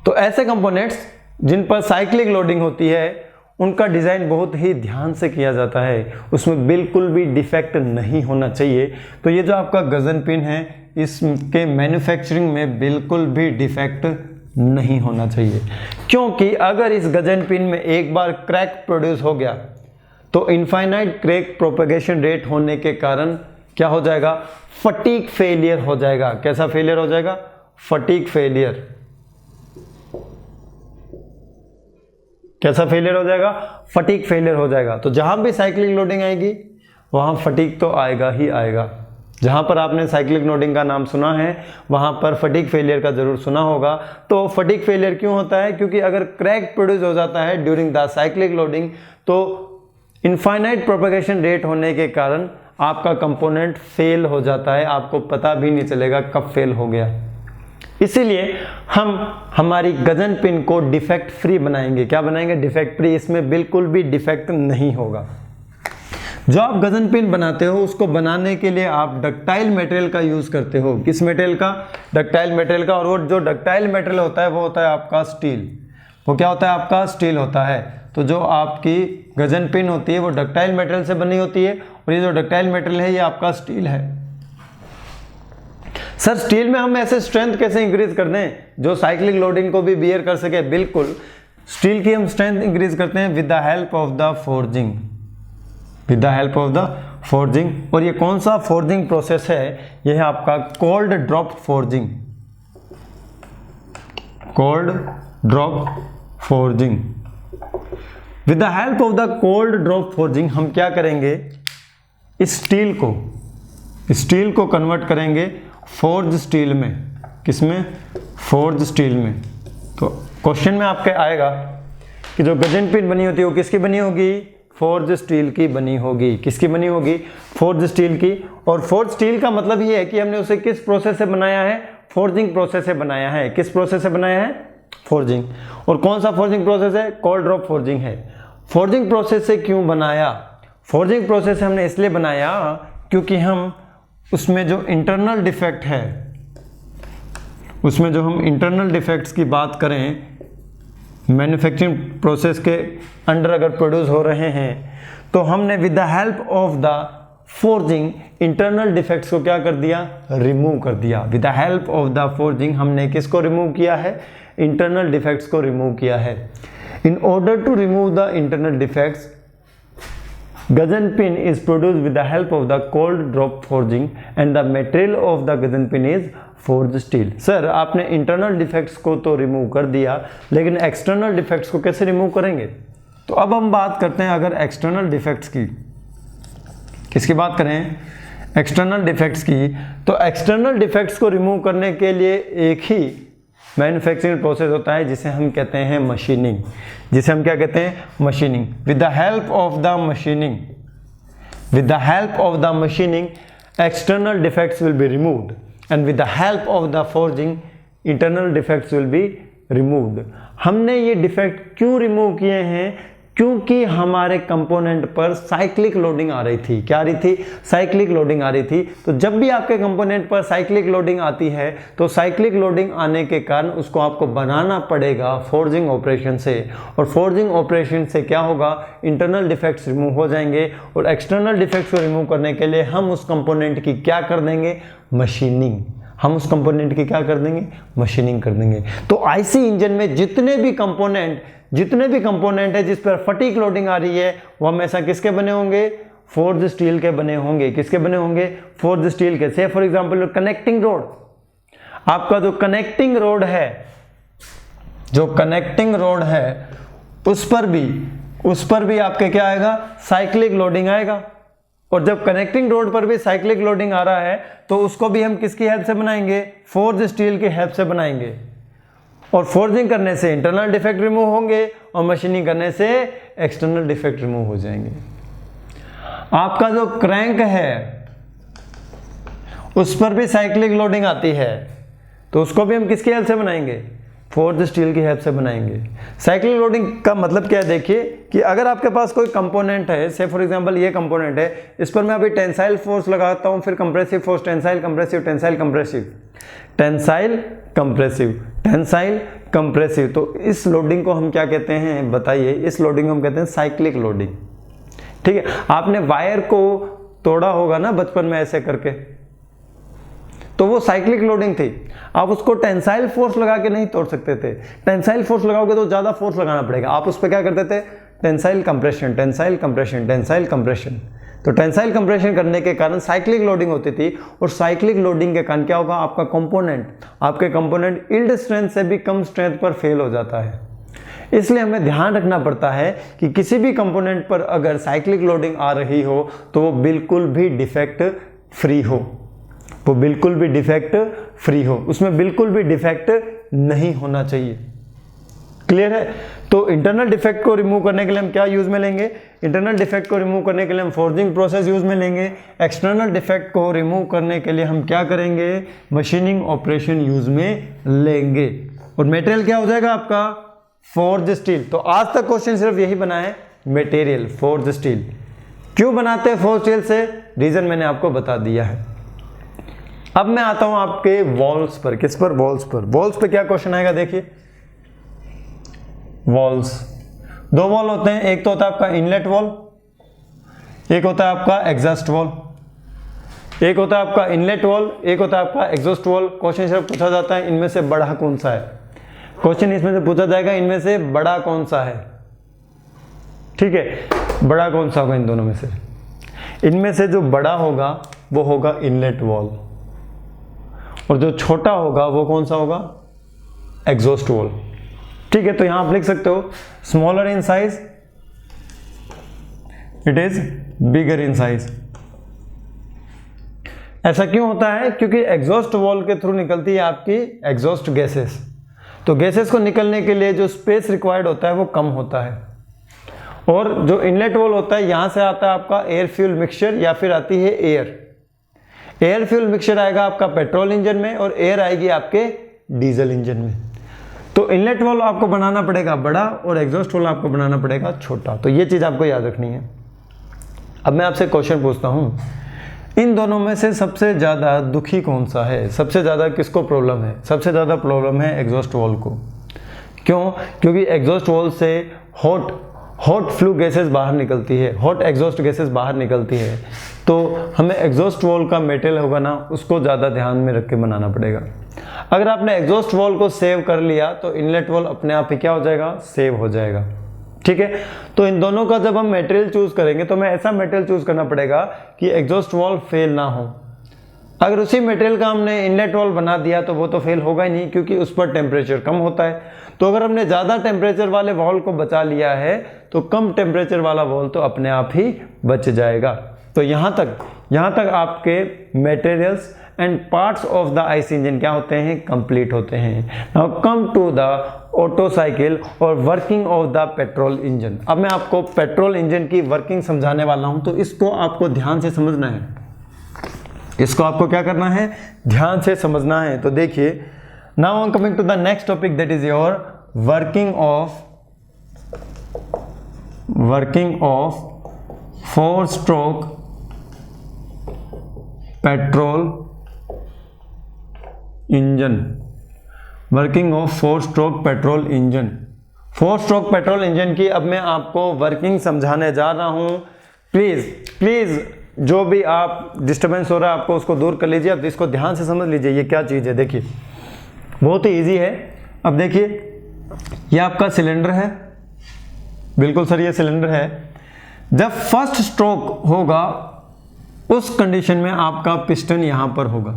तो ऐसे कंपोनेंट्स जिन पर साइक्लिक लोडिंग होती है उनका डिज़ाइन बहुत ही ध्यान से किया जाता है, उसमें बिल्कुल भी डिफेक्ट नहीं होना चाहिए। तो ये जो आपका गजन पिन है इसके मैन्युफैक्चरिंग में बिल्कुल भी डिफेक्ट नहीं होना चाहिए, क्योंकि अगर इस गजन पिन में एक बार क्रैक प्रोड्यूस हो गया तो इनफाइनाइट क्रैक प्रोपेगेशन रेट होने के कारण क्या हो जाएगा? फटीग फेलियर हो जाएगा। कैसा फेलियर हो जाएगा? Fatigue failure. कैसा फेलियर हो जाएगा? फटीग फेलियर हो जाएगा। तो जहां भी साइक्लिक लोडिंग आएगी वहां फटीग तो आएगा ही आएगा। जहां पर आपने साइक्लिक लोडिंग का नाम सुना है वहां पर फटीग फेलियर का जरूर सुना होगा। तो फटीग फेलियर क्यों होता है? क्योंकि अगर क्रैक प्रोड्यूस हो जाता है ड्यूरिंग द साइक्लिक लोडिंग तो इनफाइनाइट प्रोपेगेशन रेट होने के कारण आपका कंपोनेंट फेल हो जाता है, आपको पता भी नहीं चलेगा कब फेल हो गया। इसीलिए हम हमारी गजन पिन को डिफेक्ट फ्री बनाएंगे। क्या बनाएंगे? Defect free. इसमें बिल्कुल भी डिफेक्ट नहीं होगा। जो आप गजन पिन बनाते हो उसको बनाने के लिए आप डक्टाइल मटेरियल का यूज करते हो। किस मटेरियल का? डक्टाइल मटेरियल का। और वो जो डक्टाइल मटेरियल होता है वो होता है आपका स्टील। वो क्या होता है? आपका स्टील होता है। तो जो आपकी गजन पिन होती है वो डक्टाइल मटेरियल से बनी होती है और ये जो डक्टाइल मटेरियल है ये आपका स्टील है। सर स्टील में हम ऐसे स्ट्रेंथ कैसे इंक्रीज कर दें जो साइक्लिक लोडिंग को भी बियर कर सके? बिल्कुल, स्टील की हम स्ट्रेंथ इंक्रीज करते हैं with the help of the forging. With the help of the forging. और ये कौन सा फोर्जिंग प्रोसेस है? ये है आपका cold drop forging. Cold drop forging. With the help of the cold drop forging हम क्या करेंगे? इस स्टील को कन्वर्ट करेंगे फोर्ज स्टील में। किसमें? फोर्ज स्टील में। तो क्वेश्चन में आपके आएगा कि जो गजन पिन बनी होती है वो किसकी बनी होगी? फोर्ज स्टील की बनी होगी। किसकी बनी होगी? फोर्ज स्टील की। और फोर्ज स्टील का मतलब ये है कि हमने उसे किस प्रोसेस से बनाया है? फोर्जिंग प्रोसेस से बनाया है। किस प्रोसेस से बनाया है? फोर्जिंग। और कौन सा फोर्जिंग प्रोसेस है? कोल्ड ड्रॉप फोर्जिंग है। फोर्जिंग प्रोसेस से क्यों बनाया? फोर्जिंग प्रोसेस हमने इसलिए बनाया क्योंकि हम उसमें जो इंटरनल डिफेक्ट है, उसमें जो हम इंटरनल डिफेक्ट्स की बात करें, मैन्युफैक्चरिंग प्रोसेस के अंडर अगर प्रोड्यूस हो रहे हैं तो हमने with the help of the forging internal defects को क्या कर दिया? रिमूव कर दिया। With the help of the forging हमने किसको रिमूव किया है? इंटरनल डिफेक्ट्स को रिमूव किया है। In order to remove the internal defects Gajan pin is produced with the help of the cold drop forging and the material of the Gajan pin is forged steel। Sir आपने internal defects को तो remove कर दिया लेकिन external defects को कैसे remove करेंगे? तो अब हम बात करते हैं अगर एक्सटर्नल डिफेक्ट्स की। किसकी बात करें? एक्सटर्नल डिफेक्ट्स की। तो एक्सटर्नल डिफेक्ट्स को रिमूव करने के लिए एक ही मैन्युफैक्चरिंग प्रोसेस होता है जिसे हम कहते हैं मशीनिंग। जिसे हम क्या कहते हैं? Machining. With the help of the machining, with the help of the machining external defects will be removed and with the help of the forging internal defects will be removed. हमने ये defect क्यों remove किए हैं? क्योंकि हमारे component पर cyclic loading आ रही थी। क्या आ रही थी? साइक्लिक लोडिंग आ रही थी। तो जब भी आपके कंपोनेंट पर साइक्लिक लोडिंग आती है तो साइक्लिक लोडिंग आने के कारण उसको आपको बनाना पड़ेगा फोर्जिंग ऑपरेशन से। और फोर्जिंग ऑपरेशन से क्या होगा? इंटरनल डिफेक्ट्स रिमूव हो जाएंगे और एक्सटर्नल डिफेक्ट्स को रिमूव करने के लिए हम उस कंपोनेंट की क्या कर देंगे? मशीनिंग। हम उस कंपोनेंट की क्या कर देंगे? मशीनिंग कर देंगे। तो आईसी इंजन में जितने भी कंपोनेंट है जिस पर फटीग लोडिंग आ रही है वो हमेशा किसके बने होंगे? फोर्ज स्टील के बने होंगे। किसके बने होंगे? फोर्ज स्टील के। से फॉर एग्जांपल कनेक्टिंग रोड, आपका जो कनेक्टिंग रोड है उस पर भी उस पर भी आपके क्या आएगा, साइक्लिक लोडिंग आएगा। और जब कनेक्टिंग रोड पर भी साइक्लिक लोडिंग आ रहा है तो उसको भी हम किसकी हेल्प से बनाएंगे, फोर्ज स्टील की हेल्प से बनाएंगे। और फोर्जिंग करने से इंटरनल डिफेक्ट रिमूव होंगे और मशीनिंग करने से एक्सटर्नल डिफेक्ट रिमूव हो जाएंगे। आपका जो क्रैंक है उस पर भी साइक्लिक लोडिंग आती है, तो उसको भी हम किसकी हेल्प से बनाएंगे, फोर्ज स्टील की हेल्प से बनाएंगे। साइक्लिक लोडिंग का मतलब क्या है, देखिए कि अगर आपके पास कोई कंपोनेंट है, से फॉर एग्जांपल ये कंपोनेंट है, इस पर मैं अभी टेंसाइल फोर्स लगाता हूं, फिर compressive force, tensile compressive, tensile compressive, tensile compressive, tensile compressive, तो इस लोडिंग को हम क्या कहते हैं बताइए, इस लोडिंग को हम कहते हैं साइक्लिक लोडिंग। ठीक है, आपने वायर को तोड़ा होगा ना बचपन में ऐसे करके, तो वो साइक्लिक लोडिंग थी। आप उसको टेंसाइल फोर्स लगा के नहीं तोड़ सकते थे, टेंसाइल फोर्स लगाओगे तो ज्यादा फोर्स लगाना पड़ेगा। आप उस पर क्या करते थे, tensile compression, tensile compression, tensile compression. तो टेंसाइल कंप्रेशन करने के कारण साइक्लिक लोडिंग होती थी, और साइक्लिक लोडिंग के कारण क्या होगा, आपके कंपोनेंट यील्ड स्ट्रेंथ से भी कम स्ट्रेंथ पर फेल हो जाता है। इसलिए हमें ध्यान रखना पड़ता है कि किसी भी कंपोनेंट पर अगर साइक्लिक लोडिंग आ रही हो तो वो बिल्कुल भी डिफेक्ट फ्री हो, वो बिल्कुल भी डिफेक्ट फ्री हो, उसमें बिल्कुल भी डिफेक्ट नहीं होना चाहिए। क्लियर है। तो इंटरनल डिफेक्ट को रिमूव करने के लिए हम क्या यूज में लेंगे, इंटरनल डिफेक्ट को रिमूव करने के लिए हम फोर्जिंग प्रोसेस यूज में लेंगे। एक्सटर्नल डिफेक्ट को रिमूव करने के लिए हम क्या करेंगे, मशीनिंग ऑपरेशन यूज में लेंगे। और मटेरियल क्या हो जाएगा आपका, फोर्ज स्टील। तो आज तक क्वेश्चन सिर्फ यही बना है, मटेरियल फोर्ज स्टील। क्यों बनाते हैं फोर्ज स्टील से, रीजन मैंने आपको बता दिया है। अब मैं आता हूं आपके वॉल्स पर, किस पर, वॉल्स पर। वॉल्स पे क्या क्वेश्चन आएगा, देखिए वॉल्स, दो वॉल होते हैं, एक तो होता है आपका इनलेट वॉल, एक होता है आपका एग्जॉस्ट वॉल। एक होता है आपका इनलेट वॉल, एक होता है आपका एग्जॉस्ट वॉल। क्वेश्चन सिर्फ पूछा जाता है इनमें से बड़ा कौन सा है, क्वेश्चन इसमें से पूछा जाएगा इनमें से बड़ा कौन सा है। ठीक है, बड़ा कौन सा होगा इन दोनों में से, इनमें से जो बड़ा होगा वो होगा इनलेट वॉल, और जो छोटा होगा वो कौन सा होगा, एग्जॉस्ट वॉल। ठीक है, तो यहां आप लिख सकते हो smaller in size, it is bigger in size. ऐसा क्यों होता है, क्योंकि एग्जॉस्ट वॉल के थ्रू निकलती है आपकी एग्जॉस्ट गैसेस, तो गैसेस को निकलने के लिए जो स्पेस रिक्वायर्ड होता है वो कम होता है। और जो इनलेट वॉल होता है यहां से आता है आपका एयर फ्यूल मिक्सचर, या फिर आती है एयर फ्यूल मिक्सचर आएगा आपका पेट्रोल इंजन में, और एयर आएगी आपके डीजल इंजन में। तो इनलेट वॉल आपको बनाना पड़ेगा बड़ा, और एग्जॉस्ट वॉल आपको बनाना पड़ेगा छोटा। तो ये चीज आपको याद रखनी है। अब मैं आपसे क्वेश्चन पूछता हूं, इन दोनों में से सबसे ज्यादा दुखी कौन सा है, सबसे ज्यादा किसको प्रॉब्लम है, सबसे ज्यादा प्रॉब्लम है एग्जॉस्ट वॉल को। क्यों, क्योंकि एग्जॉस्ट वॉल से हॉट फ्लू गैसेस बाहर निकलती है, हॉट एग्जॉस्ट गैसेस बाहर निकलती है। तो हमें एग्जॉस्ट वॉल का मटेरियल होगा ना, उसको ज़्यादा ध्यान में रख के बनाना पड़ेगा। अगर आपने एग्जॉस्ट वॉल को सेव कर लिया तो इनलेट वॉल अपने आप ही क्या हो जाएगा, सेव हो जाएगा। ठीक है, तो इन दोनों का जब हम मटेरियल चूज करेंगे तो हमें ऐसा मटेरियल चूज करना पड़ेगा कि एग्जॉस्ट वॉल फेल ना हो। अगर उसी मटेरियल का हमने इनलेट वॉल बना दिया तो वो तो फेल होगा ही नहीं, क्योंकि उस पर टेम्परेचर कम होता है। तो अगर हमने ज़्यादा टेम्परेचर वाले वॉल को बचा लिया है तो कम टेम्परेचर वाला वॉल तो अपने आप ही बच जाएगा। तो यहाँ तक आपके materials and parts of the IC engine क्या होते हैं, कंप्लीट होते हैं। Now come to the Otto cycle और working of the petrol engine. अब मैं आपको पेट्रोल इंजन की वर्किंग समझाने वाला हूं, तो इसको आपको ध्यान से समझना है, इसको आपको क्या करना है, ध्यान से समझना है। तो देखिए, now I am coming to the next topic, that is your working of 4 stroke petrol engine. Working of 4 stroke petrol engine. 4 stroke petrol engine की अब मैं आपको वर्किंग समझाने जा रहा हूं। प्लीज जो भी आप डिस्टर्बेंस हो रहा है आपको उसको दूर कर लीजिए। अब इसको ध्यान से समझ लीजिए ये क्या चीज़ है। देखिए बहुत ही ईजी है। अब देखिए ये आपका सिलेंडर है, बिल्कुल सर ये सिलेंडर है। जब फर्स्ट स्ट्रोक होगा उस कंडीशन में आपका पिस्टन यहां पर होगा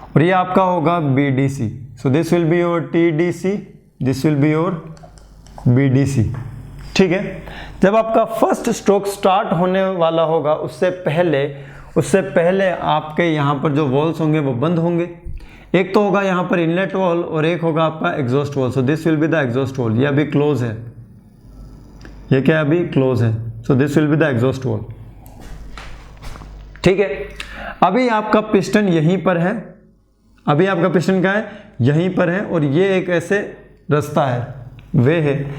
और ये आपका होगा BDC। So this will be your TDC, this will be your BDC। ठीक है। जब आपका फर्स्ट स्ट्रोक स्टार्ट होने वाला होगा उससे पहले आपके यहाँ पर जो वॉल्स होंगे वो बंद होंगे। एक तो होगा यहाँ पर इनलेट वॉल और एक होगा आपका exhaust valve. So this will be the exhaust valve. ये अभी क्लोज है, ये क्या अभी क्लोज है। So this will be the exhaust valve. ठीक है, अभी आपका पिस्टन यहीं पर है, अभी आपका पिस्टन क्या है, यहीं पर है, और ये एक ऐसे रास्ता है, वे है।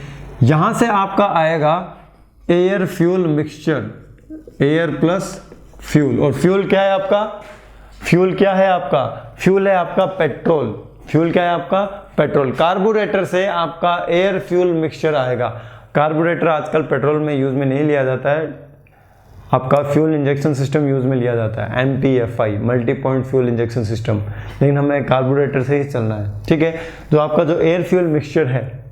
यहां से आपका आएगा air fuel mixture, air plus fuel. और फ्यूल क्या है आपका, फ्यूल क्या है आपका, फ्यूल है आपका पेट्रोल। फ्यूल क्या है आपका, पेट्रोल। कार्बोरेटर से आपका एयर फ्यूल मिक्सचर आएगा। कार्बोरेटर आजकल पेट्रोल में यूज में नहीं लिया जाता है, आपका फ्यूल इंजेक्शन सिस्टम यूज में लिया जाता है, MPFI, multi point fuel injection system. लेकिन हमें कार्बोरेटर से ही चलना है। ठीक है, जो आपका जो एयर फ्यूल मिक्सचर है,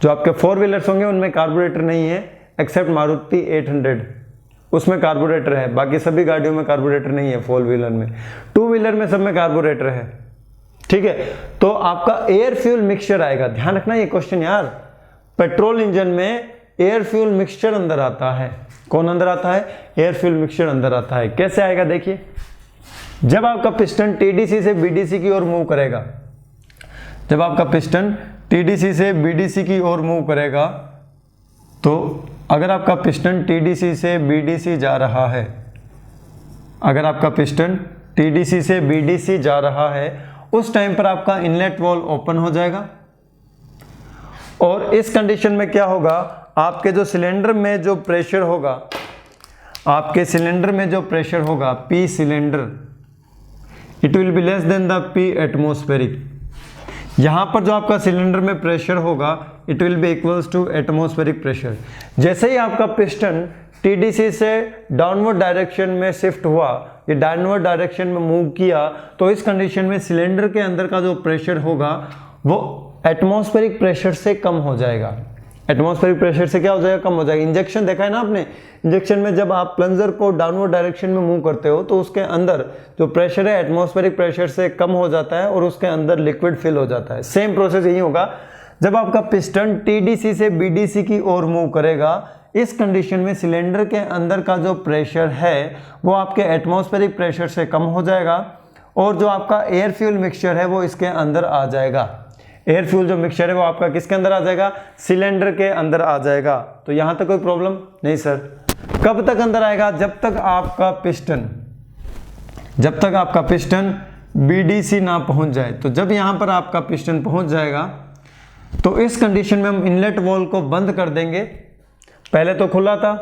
जो आपके 4 व्हीलर्स होंगे उनमें कार्बोरेटर नहीं है, एक्सेप्ट मारुति 800, उसमें कार्बोरेटर है। बाकी सभी गाड़ियों में कार्बोरेटर नहीं है, 4 व्हीलर में। 2 व्हीलर में सब में कार्बोरेटर है। ठीक है, तो आपका एयर फ्यूल मिक्सचर आएगा। ध्यान रखना ये क्वेश्चन यार, पेट्रोल इंजन में एयर फ्यूल मिक्सचर अंदर आता है। कौन अंदर आता है, एयर फ्यूल मिक्सचर अंदर आता है। कैसे आएगा देखिए, जब आपका पिस्टन TDC से BDC की ओर मूव करेगा, जब आपका पिस्टन TDC से BDC की ओर मूव करेगा, तो अगर आपका पिस्टन TDC से BDC जा रहा है, अगर आपका पिस्टन TDC से BDC जा रहा है, उस टाइम पर आपका इनलेट वॉल ओपन हो जाएगा। और इस कंडीशन में क्या होगा, आपके जो सिलेंडर में जो प्रेशर होगा, आपके सिलेंडर में जो प्रेशर होगा P cylinder, it will be less than the P atmospheric. यहाँ पर जो आपका सिलेंडर में प्रेशर होगा it will be equals to atmospheric pressure. जैसे ही आपका पिस्टन TDC से डाउनवर्ड डायरेक्शन में शिफ्ट हुआ, ये डाउनवर्ड डायरेक्शन में मूव किया, तो इस कंडीशन में सिलेंडर के अंदर का जो प्रेशर होगा वो एटमॉस्फेरिक प्रेशर से कम हो जाएगा। एटमॉस्फेरिक प्रेशर से क्या हो जाएगा, कम हो जाएगा। इंजेक्शन देखा है ना आपने, इंजेक्शन में जब आप प्लंजर को डाउनवर्ड डायरेक्शन में मूव करते हो तो उसके अंदर जो प्रेशर है एटमॉस्फेरिक प्रेशर से कम हो जाता है और उसके अंदर लिक्विड फिल हो जाता है। सेम प्रोसेस यही होगा जब आपका पिस्टन TDC से BDC की ओर मूव करेगा। इस कंडीशन में सिलेंडर के अंदर का जो प्रेशर है वो आपके एटमॉस्फेरिक प्रेशर से कम हो जाएगा और जो आपका एयर फ्यूल मिक्सचर है वो इसके अंदर आ जाएगा। एयर फ्यूल जो मिक्सचर है वो आपका किसके अंदर आ जाएगा, सिलेंडर के अंदर आ जाएगा। तो यहां तक कोई प्रॉब्लम नहीं सर। कब तक अंदर आएगा, जब तक आपका पिस्टन BDC ना पहुंच जाए। तो जब यहां पर आपका पिस्टन पहुंच जाएगा तो इस कंडीशन में हम इनलेट वॉल को बंद कर देंगे। पहले तो खुला था,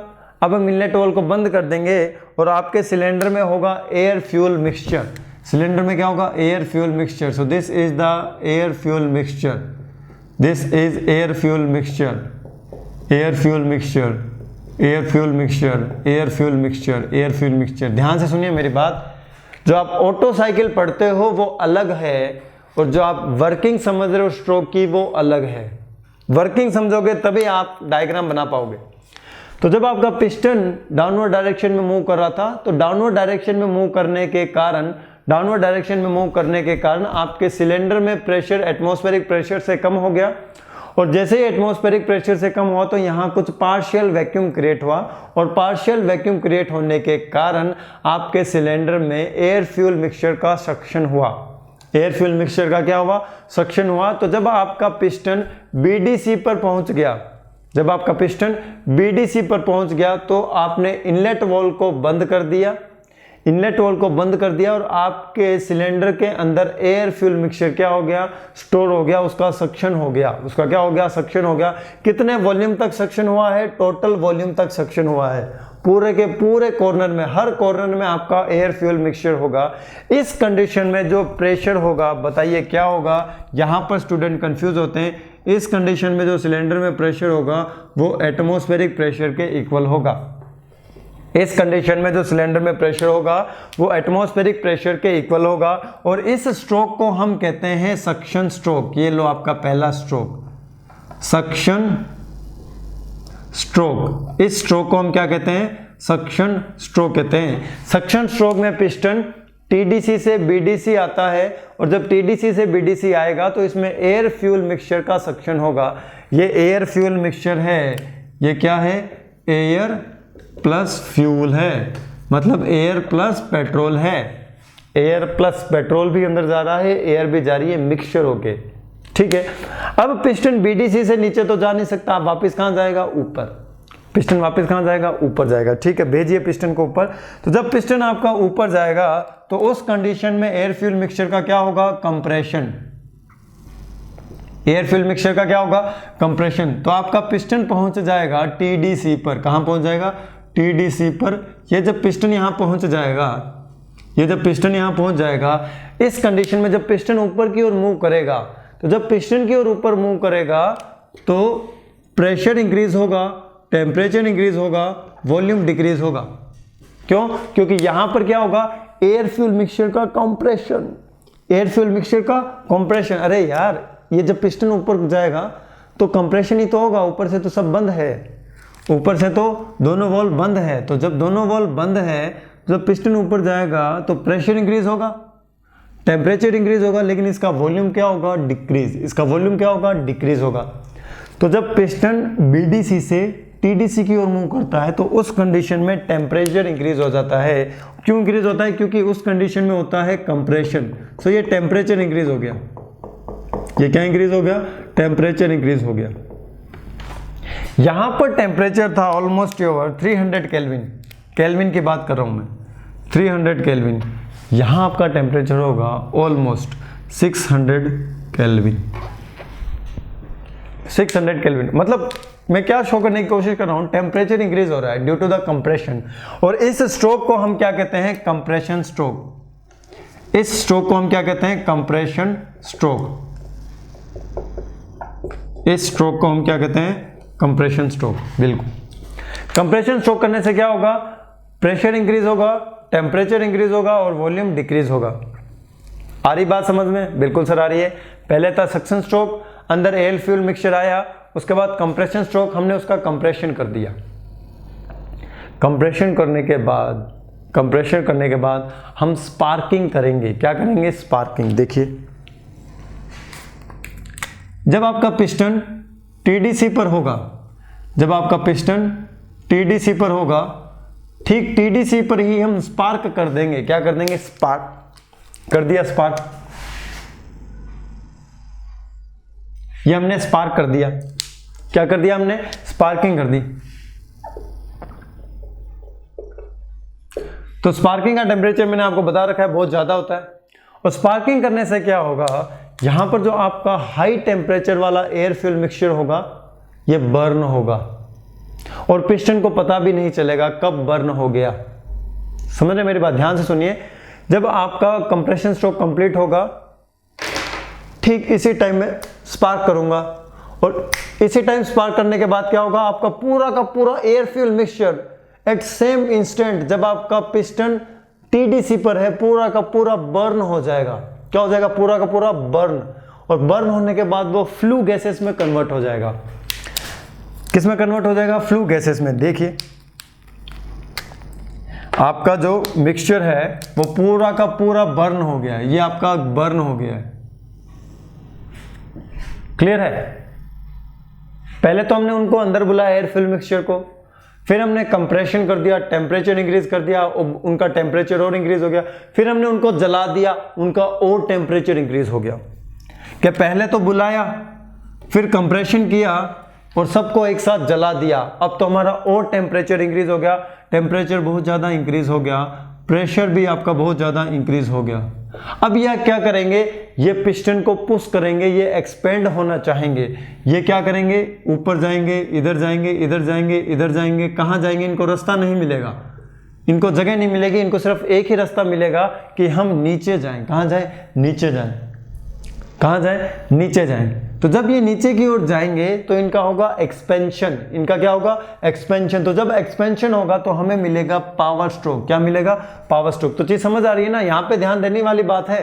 अब हम इनलेट वॉल को बंद कर देंगे और आपके सिलेंडर में होगा एयर फ्यूल मिक्सचर। सिलेंडर में क्या होगा, air fuel mixture. So this is the air fuel mixture, this is air fuel mixture, air fuel mixture, air fuel mixture, air fuel mixture, air fuel mixture. ध्यान से सुनिए मेरी बात, जो आप ऑटो साइकिल पढ़ते हो वो अलग है और जो आप वर्किंग समझ रहे हो स्ट्रोक की वो अलग है। वर्किंग समझोगे तभी आप डायग्राम बना पाओगे। तो जब आपका पिस्टन डाउनवर्ड डायरेक्शन में मूव कर रहा था तो डाउनवर्ड डायरेक्शन में मूव करने के कारण आपके सिलेंडर में प्रेशर एटमॉस्फेरिक प्रेशर से कम हो गया और जैसे ही एटमॉस्फेरिक प्रेशर से कम हुआ तो यहाँ कुछ पार्शियल वैक्यूम क्रिएट हुआ और पार्शियल वैक्यूम क्रिएट होने के कारण आपके सिलेंडर में एयर फ्यूल मिक्सचर का सक्शन हुआ। एयर फ्यूल मिक्सचर का क्या हुआ, सक्शन हुआ। तो जब आपका पिस्टन BDC पर पहुंच गया, जब आपका पिस्टन BDC पर पहुंच गया तो आपने इनलेट वॉल को बंद कर दिया, इनलेट वॉल को बंद कर दिया और आपके सिलेंडर के अंदर एयर फ्यूल मिक्सचर क्या हो गया, स्टोर हो गया, उसका सक्शन हो गया। उसका क्या हो गया, सक्शन हो गया। कितने वॉल्यूम तक सक्शन हुआ है, टोटल वॉल्यूम तक सक्शन हुआ है। पूरे के पूरे कॉर्नर में, हर कॉर्नर में आपका एयर फ्यूल मिक्सचर होगा। इस कंडीशन में जो प्रेशर होगा, बताइए क्या होगा, यहां पर स्टूडेंट कंफ्यूज होते हैं। इस कंडीशन में जो सिलेंडर में प्रेशर होगा वो एटमॉस्फेरिक प्रेशर के इक्वल होगा। इस कंडीशन में जो सिलेंडर में प्रेशर होगा वो एटमॉस्फेरिक प्रेशर के इक्वल होगा और इस स्ट्रोक को हम कहते हैं सक्शन स्ट्रोक। ये लो आपका पहला स्ट्रोक, सक्शन स्ट्रोक। इस स्ट्रोक को हम क्या कहते हैं, सक्शन स्ट्रोक कहते हैं। सक्शन स्ट्रोक में पिस्टन TDC से BDC आता है और जब TDC से BDC आएगा तो इसमें एयर फ्यूल मिक्सचर का सक्शन होगा। ये एयर फ्यूल मिक्सचर है, ये क्या है, एयर प्लस फ्यूल है, मतलब एयर प्लस पेट्रोल है। एयर प्लस पेट्रोल भी अंदर जा रहा है, एयर भी जा रही है, मिक्सचर होके, ठीक है। अब पिस्टन बीडीसी से नीचे तो जा नहीं सकता, वापस कहां जाएगा, ऊपर। पिस्टन वापस कहां जाएगा, ऊपर जाएगा, ठीक है। भेजिए पिस्टन को ऊपर। तो जब पिस्टन आपका ऊपर जाएगा तो उस कंडीशन में एयर फ्यूल मिक्सचर का क्या होगा, कंप्रेशन। एयर फ्यूल मिक्सचर का क्या होगा, कंप्रेशन। तो आपका पिस्टन पहुंच जाएगा टीडीसी पर। कहां पहुंच जाएगा, टीडीसी पर। ये जब पिस्टन यहां पहुंच जाएगा, ये जब पिस्टन यहां पहुंच जाएगा, इस कंडीशन में जब पिस्टन ऊपर की ओर मूव करेगा, तो जब पिस्टन की ओर ऊपर मूव करेगा तो प्रेशर इंक्रीज होगा, टेम्परेचर इंक्रीज होगा, वॉल्यूम डिक्रीज होगा। क्यों, क्योंकि यहां पर क्या होगा, एयर फ्यूल मिक्सचर का कंप्रेशन, एयर फ्यूल मिक्सचर का कंप्रेशन। अरे यार, ये जब पिस्टन ऊपर जाएगा तो कंप्रेशन ही तो होगा, ऊपर से तो सब बंद है, ऊपर से तो दोनों वॉल्व बंद है। तो जब दोनों वॉल्व बंद है, जब पिस्टन ऊपर जाएगा तो प्रेशर इंक्रीज होगा, टेम्परेचर इंक्रीज होगा, लेकिन इसका वॉल्यूम क्या होगा, डिक्रीज। इसका वॉल्यूम क्या होगा, डिक्रीज होगा। तो जब पिस्टन बीडीसी से टीडीसी की ओर मूव करता है तो उस कंडीशन में टेम्परेचर इंक्रीज हो जाता है। क्यों इंक्रीज होता है, क्योंकि उस कंडीशन में होता है कंप्रेशन। तो ये टेम्परेचर इंक्रीज हो गया, ये क्या इंक्रीज हो गया, टेम्परेचर इंक्रीज हो गया। यहां पर टेम्परेचर था ऑलमोस्ट ओवर 300 केल्विन, केल्विन की बात कर रहा हूं मैं, 300 केल्विन। यहां आपका टेम्परेचर होगा ऑलमोस्ट 600 केल्विन, 600 केल्विन। मतलब मैं क्या शो करने की कोशिश कर रहा हूं, टेम्परेचर इंक्रीज हो रहा है ड्यू टू द कंप्रेशन। और इस स्ट्रोक को हम क्या कहते हैं, कंप्रेशन स्ट्रोक। इस स्ट्रोक को हम क्या कहते हैं, कंप्रेशन स्ट्रोक। इस स्ट्रोक को हम क्या कहते हैं, कंप्रेशन स्ट्रोक। बिल्कुल, कंप्रेशन स्ट्रोक करने से क्या होगा, प्रेशर इंक्रीज होगा, टेम्परेचर इंक्रीज होगा और वॉल्यूम डिक्रीज होगा। आ रही बात समझ में, बिल्कुल सर आ रही है। पहले था सक्शन स्ट्रोक, अंदर एयर फ्यूल मिक्सचर आया, उसके बाद कंप्रेशन स्ट्रोक, हमने उसका कंप्रेशन कर दिया। कंप्रेशन करने के बाद हम स्पार्किंग करेंगे। क्या करेंगे, स्पार्किंग। देखिए, जब आपका पिस्टन टीडीसी पर होगा, जब आपका पिस्टन टीडीसी पर होगा, ठीक टीडीसी पर ही हम स्पार्क कर देंगे। क्या कर देंगे, स्पार्क कर दिया, स्पार्क। ये हमने स्पार्क कर दिया। क्या कर दिया हमने, स्पार्किंग कर दी। तो स्पार्किंग का टेम्परेचर मैंने आपको बता रखा है, बहुत ज्यादा होता है। और स्पार्किंग करने से क्या होगा, यहां पर जो आपका हाई टेम्परेचर वाला एयर फ्यूल मिक्सचर होगा, ये बर्न होगा और पिस्टन को पता भी नहीं चलेगा कब बर्न हो गया। समझ रहे मेरी बात, ध्यान से सुनिए। जब आपका कंप्रेशन स्ट्रोक कंप्लीट होगा, ठीक इसी टाइम में स्पार्क करूंगा और इसी टाइम स्पार्क करने के बाद क्या होगा, आपका पूरा का पूरा air fuel mixture eight same instant, जब आपका पिस्टन टीडीसी पर है, पूरा का पूरा बर्न हो जाएगा। क्या हो जाएगा, पूरा का पूरा बर्न। और बर्न होने के बाद वो फ्लू गैसेस में कन्वर्ट हो जाएगा। किस में कन्वर्ट हो जाएगा, फ्लू गैसेस में। देखिए, आपका जो मिक्सचर है वो पूरा का पूरा बर्न हो गया है, ये आपका बर्न हो गया है। क्लियर है। पहले तो हमने उनको अंदर बुलाया एयर फ्यूल मिक्सचर को, फिर हमने कंप्रेशन कर दिया, टेम्परेचर इंक्रीज कर दिया, उनका टेम्परेचर और इंक्रीज हो गया। फिर हमने उनको जला दिया, उनका और टेम्परेचर इंक्रीज हो गया। क्या पहले तो बुलाया, फिर कंप्रेशन किया और सबको एक साथ जला दिया। अब तो हमारा और टेम्परेचर इंक्रीज हो गया, टेम्परेचर बहुत ज़्यादा इंक्रीज हो गया, प्रेशर भी आपका बहुत ज़्यादा इंक्रीज हो गया। अब यह क्या करेंगे, ये पिस्टन को पुश करेंगे, ये एक्सपेंड होना चाहेंगे। ये क्या करेंगे, ऊपर जाएंगे, इधर जाएंगे, इधर जाएंगे, इधर जाएंगे। कहाँ जाएंगे, इनको रास्ता नहीं मिलेगा, इनको जगह नहीं मिलेगी। इनको सिर्फ एक ही रास्ता मिलेगा कि हम नीचे जाएं। कहाँ जाएं, नीचे जाएं। कहाँ जाएं, नीचे जाएं। तो जब ये नीचे की ओर जाएंगे तो इनका होगा एक्सपेंशन। इनका क्या होगा, एक्सपेंशन। तो जब एक्सपेंशन होगा तो हमें मिलेगा पावर स्ट्रोक। क्या मिलेगा, पावर स्ट्रोक। तो चीज समझ आ रही है ना। यहां पे ध्यान देने वाली बात है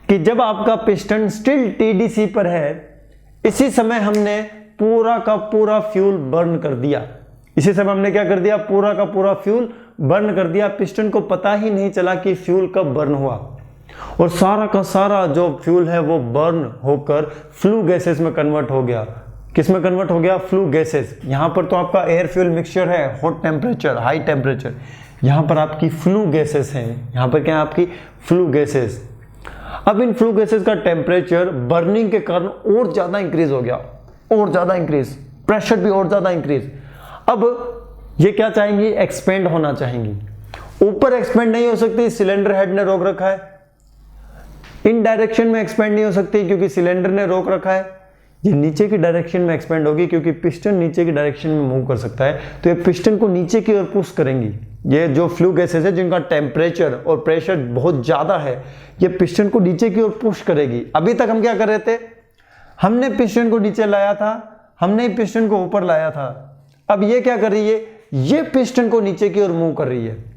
कि जब आपका पिस्टन स्टिल टीडीसी पर है, इसी समय हमने पूरा का पूरा फ्यूल बर्न कर दिया। इसी समय हमने क्या कर दिया, पूरा का पूरा फ्यूल बर्न कर दिया। पिस्टन को पता ही नहीं चला कि फ्यूल कब बर्न हुआ और सारा का सारा जो फ्यूल है वो बर्न होकर फ्लू गैसेस में कन्वर्ट हो गया। किस में कन्वर्ट हो गया, फ्लू गैसेस। यहां पर तो आपका एयर फ्यूल मिक्सचर है, हॉट टेम्परेचर, हाई टेम्परेचर, यहां पर आपकी फ्लू गैसेस हैं। यहां पर क्या है आपकी फ्लू गैसेस। अब इन फ्लू गैसेस का टेम्परेचर बर्निंग के कारण और ज्यादा इंक्रीज हो गया, और ज्यादा इंक्रीज, प्रेशर भी और ज्यादा इंक्रीज। अब ये क्या चाहेंगी, एक्सपेंड होना चाहेंगी। ऊपर एक्सपेंड नहीं हो सकती, सिलेंडर हेड ने रोक रखा है। इन डायरेक्शन में एक्सपेंड नहीं हो सकती क्योंकि सिलेंडर ने रोक रखा है। ये नीचे की डायरेक्शन में एक्सपेंड होगी क्योंकि पिस्टन नीचे की डायरेक्शन में मूव कर सकता है, तो ये पिस्टन को नीचे की ओर पुश करेंगी। ये जो फ्लू गैसेस है जिनका टेम्परेचर और प्रेशर बहुत ज्यादा है, ये पिस्टन को नीचे की ओर पुश करेगी। अभी तक हम क्या कर रहे थे, हमने पिस्टन को नीचे लाया था, हमने पिस्टन को ऊपर लाया था। अब ये क्या कर रही है, ये पिस्टन को नीचे की ओर मूव कर रही है।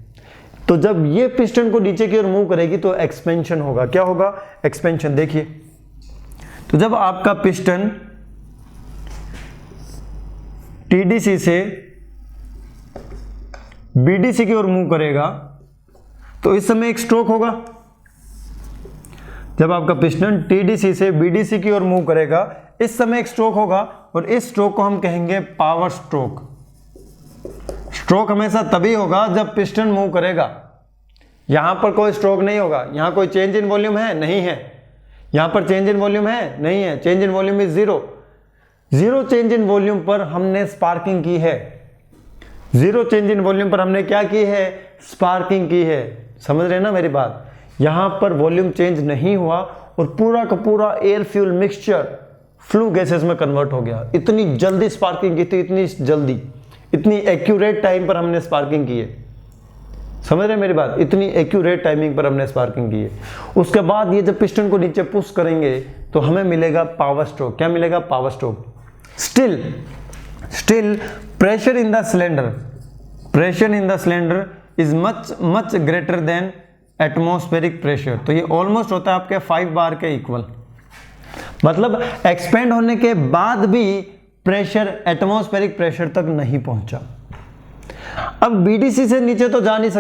तो जब ये पिस्टन को नीचे की ओर मूव करेगी तो एक्सपेंशन होगा। क्या होगा, एक्सपेंशन। देखिए, तो जब आपका पिस्टन टीडीसी से बीडीसी की ओर मूव करेगा तो इस समय एक स्ट्रोक होगा। जब आपका पिस्टन टीडीसी से बीडीसी की ओर मूव करेगा, इस समय एक स्ट्रोक होगा और इस स्ट्रोक को हम कहेंगे पावर स्ट्रोक। स्ट्रोक हमेशा तभी होगा जब पिस्टन मूव करेगा। यहां पर कोई स्ट्रोक नहीं होगा। यहां कोई चेंज इन वॉल्यूम है, नहीं है। यहां पर चेंज इन वॉल्यूम है, नहीं है। Change in volume is zero. Zero change in volume पर हमने स्पार्किंग की है। जीरो चेंज इन वॉल्यूम पर हमने क्या की है, स्पार्किंग की है। समझ रहे हैं ना मेरी बात। यहां पर वॉल्यूम चेंज नहीं हुआ और पूरा का पूरा air fuel mixture flue gases में कन्वर्ट हो गया। इतनी जल्दी स्पार्किंग की थी, इतनी जल्दी, इतनी एक्यूरेट टाइम पर हमने स्पार्किंग की है। समझ रहे हैं मेरी बात, इतनी एक्यूरेट टाइमिंग पर हमने स्पार्किंग की है। उसके बाद ये जब पिस्टन को नीचे पुश करेंगे तो हमें मिलेगा पावर स्ट्रोक। क्या मिलेगा, power stroke. Still pressure in the cylinder is much greater than atmospheric pressure. तो ये ऑलमोस्ट होता है आपके 5 बार के इक्वल। मतलब एक्सपेंड होने के बाद भी प्रेशर एटमॉस्फेरिक प्रेशर तक नहीं पहुंचा। अब बीडीसी से नीचे तो जा नहीं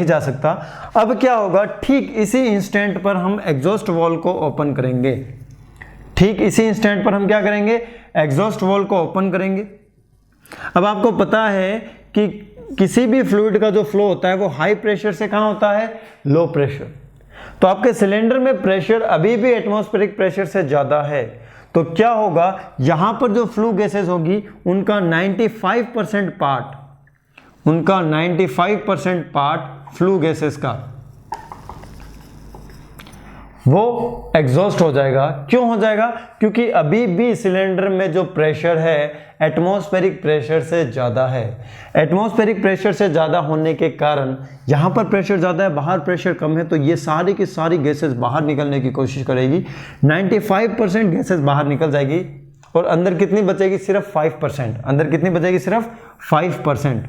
जा सकता। अब क्या होगा, ठीक इसी इंस्टेंट पर हम एग्जॉस्ट वॉल को ओपन करेंगे। ठीक इसी इंस्टेंट पर हम क्या करेंगे, एग्जॉस्ट वॉल को ओपन करेंगे। अब आपको पता है कि किसी भी फ्लूइड का जो फ्लो होता है वो हाई प्रेशर से कहां होता है, लो प्रेशर। तो आपके सिलेंडर में प्रेशर अभी भी एटमॉस्फेरिक प्रेशर से ज्यादा है। तो क्या होगा, यहां पर जो फ्लू गैसेस होगी उनका 95% पार्ट फ्लू गैसेस का वो एग्जॉस्ट हो जाएगा। क्यों हो जाएगा, क्योंकि अभी भी सिलेंडर में जो प्रेशर है एटमॉस्फेरिक प्रेशर से ज्यादा है। एटमॉस्फेरिक प्रेशर से ज्यादा होने के कारण यहां पर प्रेशर ज्यादा है, बाहर प्रेशर कम है, तो ये सारी की सारी गैसेस बाहर निकलने की कोशिश करेगी। 95% गैसेस बाहर निकल जाएगी और अंदर कितनी बचेगी, सिर्फ 5%। अंदर कितनी बचेगी, सिर्फ 5%।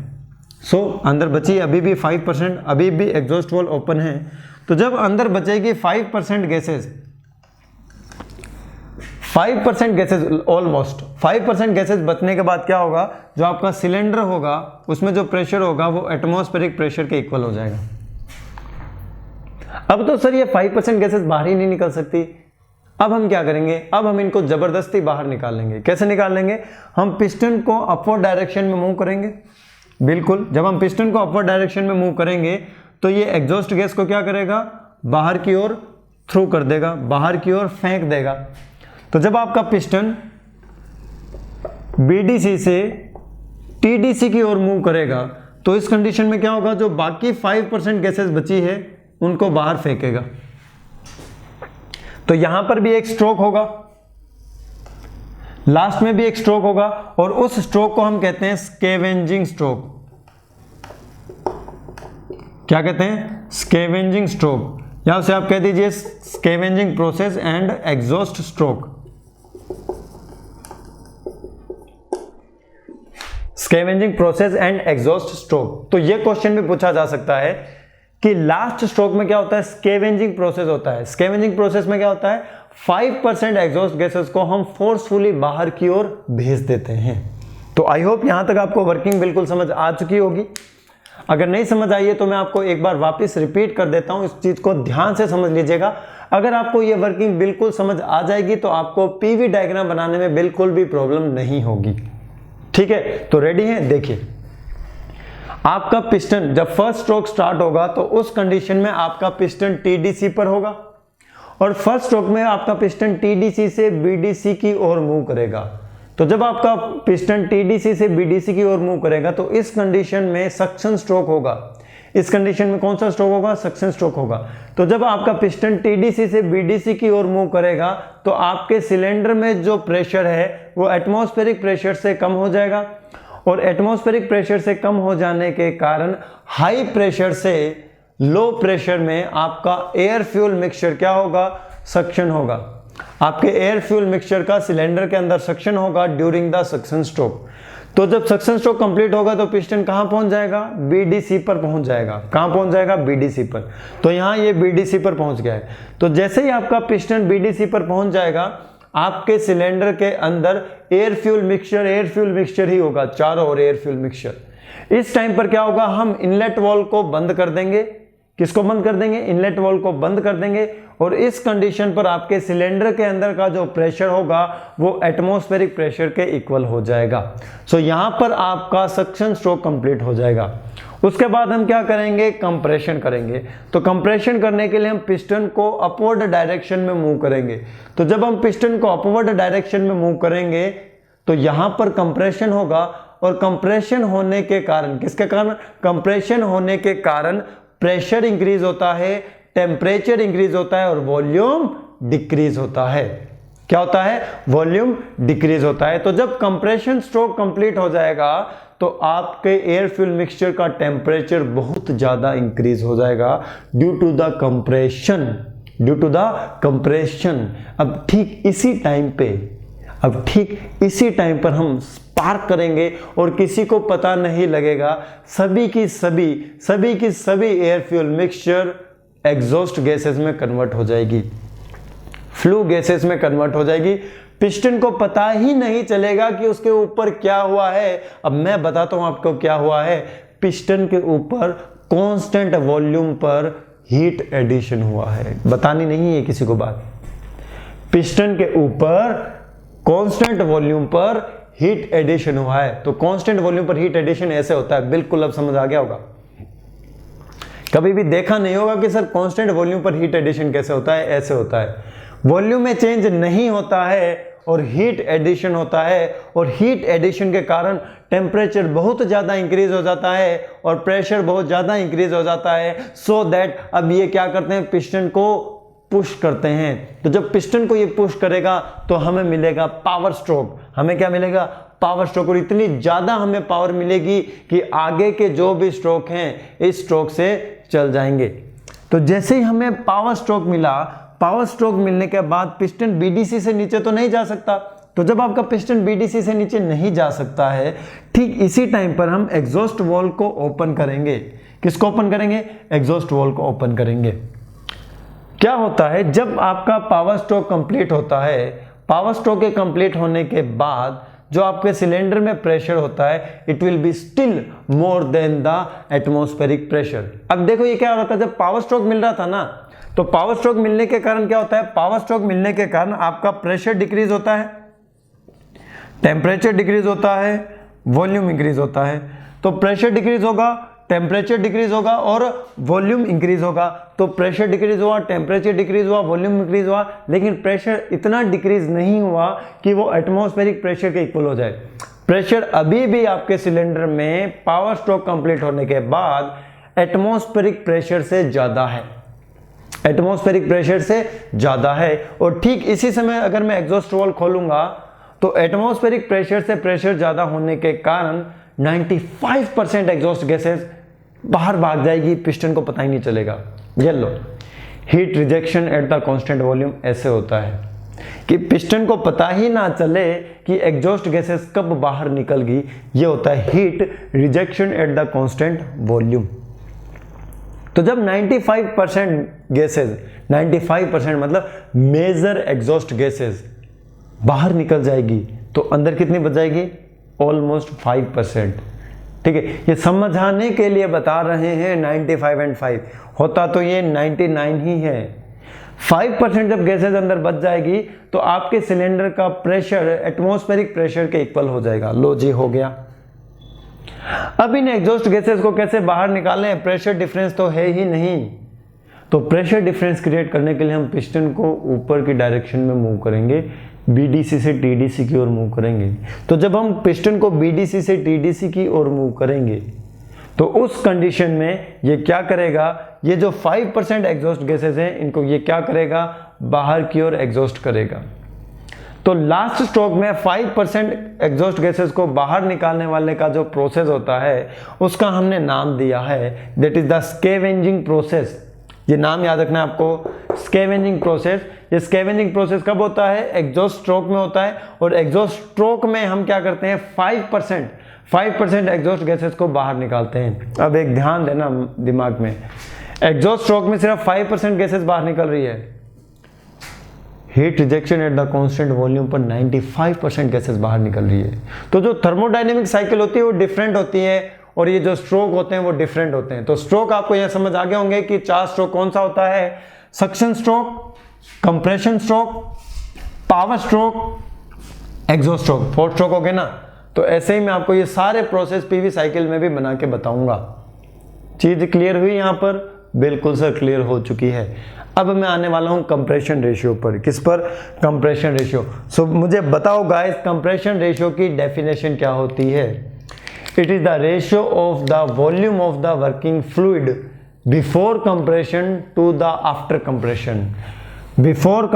अंदर बची अभी भी 5%, अभी भी एग्जॉस्ट वॉल ओपन है। तो जब अंदर बचेगी 5% गैसेस, 5% गैसेस, ऑलमोस्ट 5% गैसेस बचने के बाद क्या होगा, जो आपका सिलेंडर होगा उसमें जो प्रेशर होगा वो एटमॉस्फेरिक प्रेशर के इक्वल हो जाएगा। अब तो सर ये 5% गैसेस बाहर ही नहीं निकल सकती। अब हम क्या करेंगे, अब हम इनको जबरदस्ती बाहर निकाल लेंगे। कैसे निकाल लेंगे, हम पिस्टन को अपवर्ड डायरेक्शन में मूव करेंगे। बिल्कुल, जब हम पिस्टन को अपवर्ड डायरेक्शन में मूव करेंगे तो ये एग्जॉस्ट गैस को क्या करेगा, बाहर की ओर थ्रू कर देगा, बाहर की ओर फेंक देगा। तो जब आपका पिस्टन बीडीसी से टीडीसी की ओर मूव करेगा तो इस कंडीशन में क्या होगा, जो बाकी 5% गैसेस बची है उनको बाहर फेंकेगा। तो यहां पर भी एक स्ट्रोक होगा, लास्ट में भी एक स्ट्रोक होगा और उस स्ट्रोक को हम कहते हैं स्कैवेंजिंग स्ट्रोक। क्या कहते हैं, स्कैवेंजिंग स्ट्रोक। यहां से आप कह दीजिए scavenging process and exhaust stroke. Scavenging process and exhaust stroke. तो यह क्वेश्चन भी पूछा जा सकता है कि लास्ट स्ट्रोक में क्या होता है, स्कैवेंजिंग प्रोसेस होता है। स्कैवेंजिंग प्रोसेस में क्या होता है, 5% एग्जॉस्ट गैसेस को हम फोर्सफुली बाहर की ओर भेज देते हैं। तो आई होप यहां तक आपको वर्किंग बिल्कुल समझ आ चुकी होगी। अगर नहीं समझ आई है तो मैं आपको एक बार वापस रिपीट कर देता हूं, इस चीज को ध्यान से समझ लीजिएगा। अगर आपको ये वर्किंग बिल्कुल समझ आ जाएगी तो आपको पीवी डायग्राम बनाने में बिल्कुल भी प्रॉब्लम नहीं होगी। ठीक है, तो रेडी है? देखिए, आपका पिस्टन जब फर्स्ट स्ट्रोक स्टार्ट होगा तो उस कंडीशन में आपका पिस्टन टीडीसी पर होगा और फर्स्ट स्ट्रोक में आपका पिस्टन टीडीसी से बीडीसी की ओर मूव करेगा। तो जब आपका पिस्टन टीडीसी से बीडीसी की ओर मूव करेगा तो इस कंडीशन में सक्शन स्ट्रोक होगा। इस कंडीशन में कौन सा स्ट्रोक होगा? सक्शन स्ट्रोक होगा। तो जब आपका पिस्टन टीडीसी से बीडीसी की ओर मूव करेगा तो आपके सिलेंडर में जो प्रेशर है वो एटमॉस्फेरिक प्रेशर से कम हो जाएगा और एटमॉस्फेरिक प्रेशर से कम हो जाने के कारण हाई प्रेशर से लो प्रेशर में आपका एयर फ्यूल मिक्सचर क्या होगा? सक्शन होगा। आपके एयर फ्यूल मिक्सचर का सिलेंडर के अंदर सक्शन होगा ड्यूरिंग द सक्शन स्ट्रोक। तो जब सक्शन स्ट्रोक कंप्लीट होगा तो पिस्टन कहां पहुंच जाएगा? बीडीसी पर पहुंच जाएगा। कहां पहुंच जाएगा? बीडीसी पर। तो यहां ये बीडीसी पर पहुंच गया है। तो जैसे ही आपका पिस्टन बीडीसी पर पहुंच जाएगा, आपके सिलेंडर के अंदर एयर फ्यूल मिक्सचर ही होगा, चारों ओर एयर फ्यूल मिक्सचर। इस टाइम पर क्या होगा? हम इनलेट वॉल्व को बंद कर देंगे। किसको बंद कर देंगे? इनलेट वॉल्व को बंद कर देंगे और इस कंडीशन पर आपके सिलेंडर के अंदर का जो प्रेशर होगा वो एटमॉस्फेरिक प्रेशर के इक्वल हो जाएगा। सो यहां पर आपका सक्शन स्ट्रोक कंप्लीट हो जाएगा। उसके बाद हम क्या करेंगे? कंप्रेशन करेंगे। तो कंप्रेशन करने के लिए हम पिस्टन को अपवर्ड डायरेक्शन में मूव करेंगे। तो जब हम पिस्टन को अपवर्ड डायरेक्शन में मूव करेंगे तो यहां पर कंप्रेशन होगा और कंप्रेशन होने के कारण, किसके कारण? कंप्रेशन होने के कारण प्रेशर इंक्रीज होता है, टेम्परेचर इंक्रीज होता है और वॉल्यूम डिक्रीज होता है। क्या होता है? वॉल्यूम डिक्रीज होता है। तो जब कंप्रेशन स्ट्रोक कंप्लीट हो जाएगा तो आपके एयर फ्यूल मिक्सचर का टेम्परेचर बहुत ज्यादा इंक्रीज हो जाएगा ड्यू टू द कंप्रेशन। अब ठीक इसी टाइम पर हम स्पार्क करेंगे और किसी को पता नहीं लगेगा। सभी की सभी air fuel mixture exhaust gases में कन्वर्ट हो जाएगी, फ्लू गैसेस में कन्वर्ट हो जाएगी। पिस्टन को पता ही नहीं चलेगा कि उसके ऊपर क्या हुआ है। अब मैं बताता हूं आपको क्या हुआ है। पिस्टन के ऊपर कांस्टेंट वॉल्यूम पर हीट एडिशन हुआ है। बतानी नहीं है किसी को बात। पिस्टन के ऊपर कांस्टेंट वॉल्यूम पर हीट एडिशन हुआ है। तो कांस्टेंट वॉल्यूम पर हीट एडिशन ऐसे होता है, बिल्कुल अब समझ आ गया होगा। कभी भी देखा नहीं होगा कि सर कांस्टेंट वॉल्यूम पर हीट एडिशन कैसे होता है? ऐसे होता है। वॉल्यूम में चेंज नहीं होता है और हीट एडिशन होता है और हीट एडिशन के कारण टेम्परेचर बहुत ज्यादा इंक्रीज हो जाता है और प्रेशर बहुत ज्यादा इंक्रीज हो जाता है। सो दैट अब ये क्या करते हैं? पिस्टन को पुश करते हैं। तो जब पिस्टन को ये पुश करेगा तो हमें मिलेगा पावर स्ट्रोक। हमें क्या मिलेगा? Power stroke. और इतनी ज्यादा हमें पावर मिलेगी कि आगे के जो भी स्ट्रोक हैं इस स्ट्रोक से चल जाएंगे। तो जैसे ही हमें पावर स्ट्रोक मिला, पावर स्ट्रोक मिलने के बाद पिस्टन बीडीसी से नीचे तो नहीं जा सकता। तो जब आपका पिस्टन बीडीसी से नीचे नहीं जा सकता है, ठीक इसी टाइम पर हम एग्जॉस्ट वॉल्व को ओपन करेंगे। किसको ओपन करेंगे? एग्जॉस्ट वॉल्व को ओपन करेंगे। क्या होता है जब आपका पावर स्ट्रोक कंप्लीट होता है? पावर स्ट्रोक के कंप्लीट होने के बाद जो आपके सिलेंडर में प्रेशर होता है, it will be still more than the atmospheric pressure. अब देखो ये क्या हो रहा था, जब पावर स्ट्रोक मिल रहा था ना, तो पावर स्ट्रोक मिलने के कारण क्या होता है? पावर स्ट्रोक मिलने के कारण आपका प्रेशर डिक्रीज होता है, टेम्परेचर डिक्रीज होता है, वॉल्यूम इंक्रीज होता है। तो प्रेशर डिक्रीज होगा, टेम्परेचर डिक्रीज होगा और वॉल्यूम इंक्रीज होगा। तो प्रेशर डिक्रीज हुआ, टेम्परेचर डिक्रीज हुआ, वॉल्यूम इंक्रीज हुआ, लेकिन प्रेशर इतना डिक्रीज नहीं हुआ कि वो एटमॉस्फेरिक प्रेशर के इक्वल हो जाए। प्रेशर अभी भी आपके सिलेंडर में पावर स्ट्रोक कंप्लीट होने के बाद एटमॉस्फेरिक प्रेशर से ज्यादा है, एटमॉस्फेरिक प्रेशर से ज्यादा है। और ठीक इसी समय अगर मैं एग्जॉस्ट वाल्व खोलूंगा तो एटमॉस्फेरिक प्रेशर से प्रेशर ज्यादा होने के कारण 95% एग्जॉस्ट गैसेस बाहर भाग जाएगी, पिस्टन को पता ही नहीं चलेगा। ये लो, heat rejection at the constant volume ऐसे होता है कि पिस्टन को पता ही ना चले कि एग्जॉस्ट गैसेस कब बाहर निकल गई। ये होता है heat rejection at the constant volume. तो जब 95% गैसेस, 95% मतलब मेजर एग्जॉस्ट गैसेस बाहर निकल जाएगी तो अंदर कितनी बच जाएगी? ऑलमोस्ट 5%। ठीक है, ये समझाने के लिए बता रहे हैं 95 एंड 5, होता तो ये 99 ही है। 5% जब गैसेज अंदर बच जाएगी तो आपके सिलेंडर का प्रेशर एटमॉस्फेरिक प्रेशर के इक्वल हो जाएगा। लो जी, हो गया। अब इन एग्जॉस्ट गैसेज को कैसे बाहर निकालें, प्रेशर डिफरेंस तो है ही नहीं। तो प्रेशर डिफरेंस क्रिएट करने के लिए हम पिस्टन को ऊपर की डायरेक्शन में मूव करेंगे, बीडीसी से टीडीसी की ओर मूव करेंगे। तो जब हम पिस्टन को बीडीसी से टीडीसी की ओर मूव करेंगे तो उस कंडीशन में ये क्या करेगा, ये जो 5% एग्जॉस्ट गैसेज हैं इनको ये क्या करेगा, बाहर की ओर एग्जॉस्ट करेगा। तो लास्ट स्ट्रोक में 5% एग्जॉस्ट गैसेज को बाहर निकालने वाले का जो प्रोसेस होता है उसका हमने नाम दिया है, that is the scavenging process. ये नाम याद रखना है आपको, स्कैवेंजिंग प्रोसेस। ये स्कैवेंजिंग प्रोसेस कब होता है, एग्जॉस्ट स्ट्रोक में होता है। और एग्जॉस्ट स्ट्रोक में हम क्या करते हैं, 5% एग्जॉस्ट गैसेस को बाहर निकालते हैं। अब एक ध्यान देना दिमाग में, एग्जॉस्ट स्ट्रोक में सिर्फ 5% गैसेस बाहर निकल रही है, heat rejection at the constant volume पर 95% गैसेस बाहर निकल रही है। तो जो थर्मोडायनेमिक साइकिल होती है वो डिफरेंट होती है और ये जो स्ट्रोक होते हैं वो डिफरेंट होते हैं। तो स्ट्रोक आपको यह समझ आ गए होंगे कि 4 स्ट्रोक कौन सा होता है, suction stroke, compression stroke, power stroke, exhaust stroke. 4 stroke हो गए ना। तो ऐसे ही मैं आपको ये सारे प्रोसेस पीवी साइकिल में भी बना के बताऊंगा। चीज क्लियर हुई यहाँ पर? बिल्कुल सर, क्लियर हो चुकी है। अब मैं आने वाला हूं कंप्रेशन रेशियो पर। किस पर? Compression ratio. सो मुझे बताओ गाइस, कंप्रेशन रेशियो की डेफिनेशन क्या होती है? It is the ratio of the volume of the working fluid before compression to the after compression. Before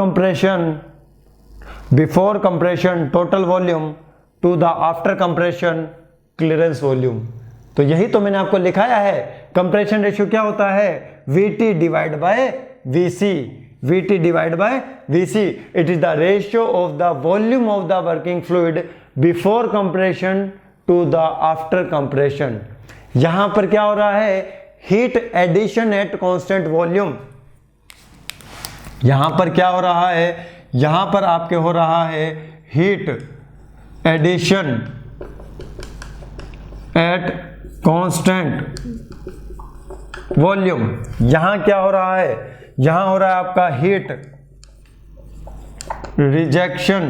compression total volume to the after compression clearance volume. तो यही तो मैंने आपको लिखाया है। कंप्रेशन रेशियो क्या होता है? VT divide by VC। VT divide by VC। It is the ratio of the volume of the working fluid before compression to the after compression. यहां पर क्या हो रहा है? Heat addition at constant volume. यहां पर क्या हो रहा है? यहां पर आपके हो रहा है heat addition at constant volume. यहां क्या हो रहा है? यहां हो रहा है आपका heat rejection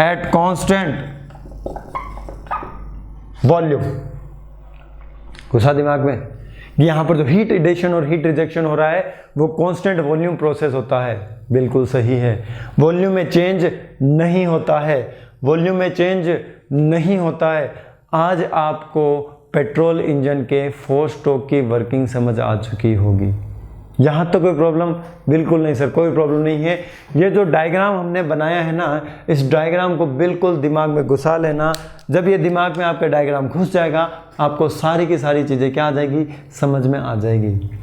eight constant volume. घुसा दिमाग में? यहां पर जो हीट एडिशन और हीट रिजेक्शन हो रहा है वो कांस्टेंट वॉल्यूम प्रोसेस होता है। बिल्कुल सही है। वॉल्यूम में चेंज नहीं होता है, वॉल्यूम में चेंज नहीं होता है। आज आपको पेट्रोल इंजन के 4 स्ट्रोक की वर्किंग समझ आ चुकी होगी। यहाँ तो कोई प्रॉब्लम? बिल्कुल नहीं सर, कोई प्रॉब्लम नहीं है। ये जो डायग्राम हमने बनाया है ना, इस डायग्राम को बिल्कुल दिमाग में घुसा लेना। जब ये दिमाग में आपका डायग्राम घुस जाएगा आपको सारी की सारी चीज़ें क्या आ जाएगी? समझ में आ जाएगी।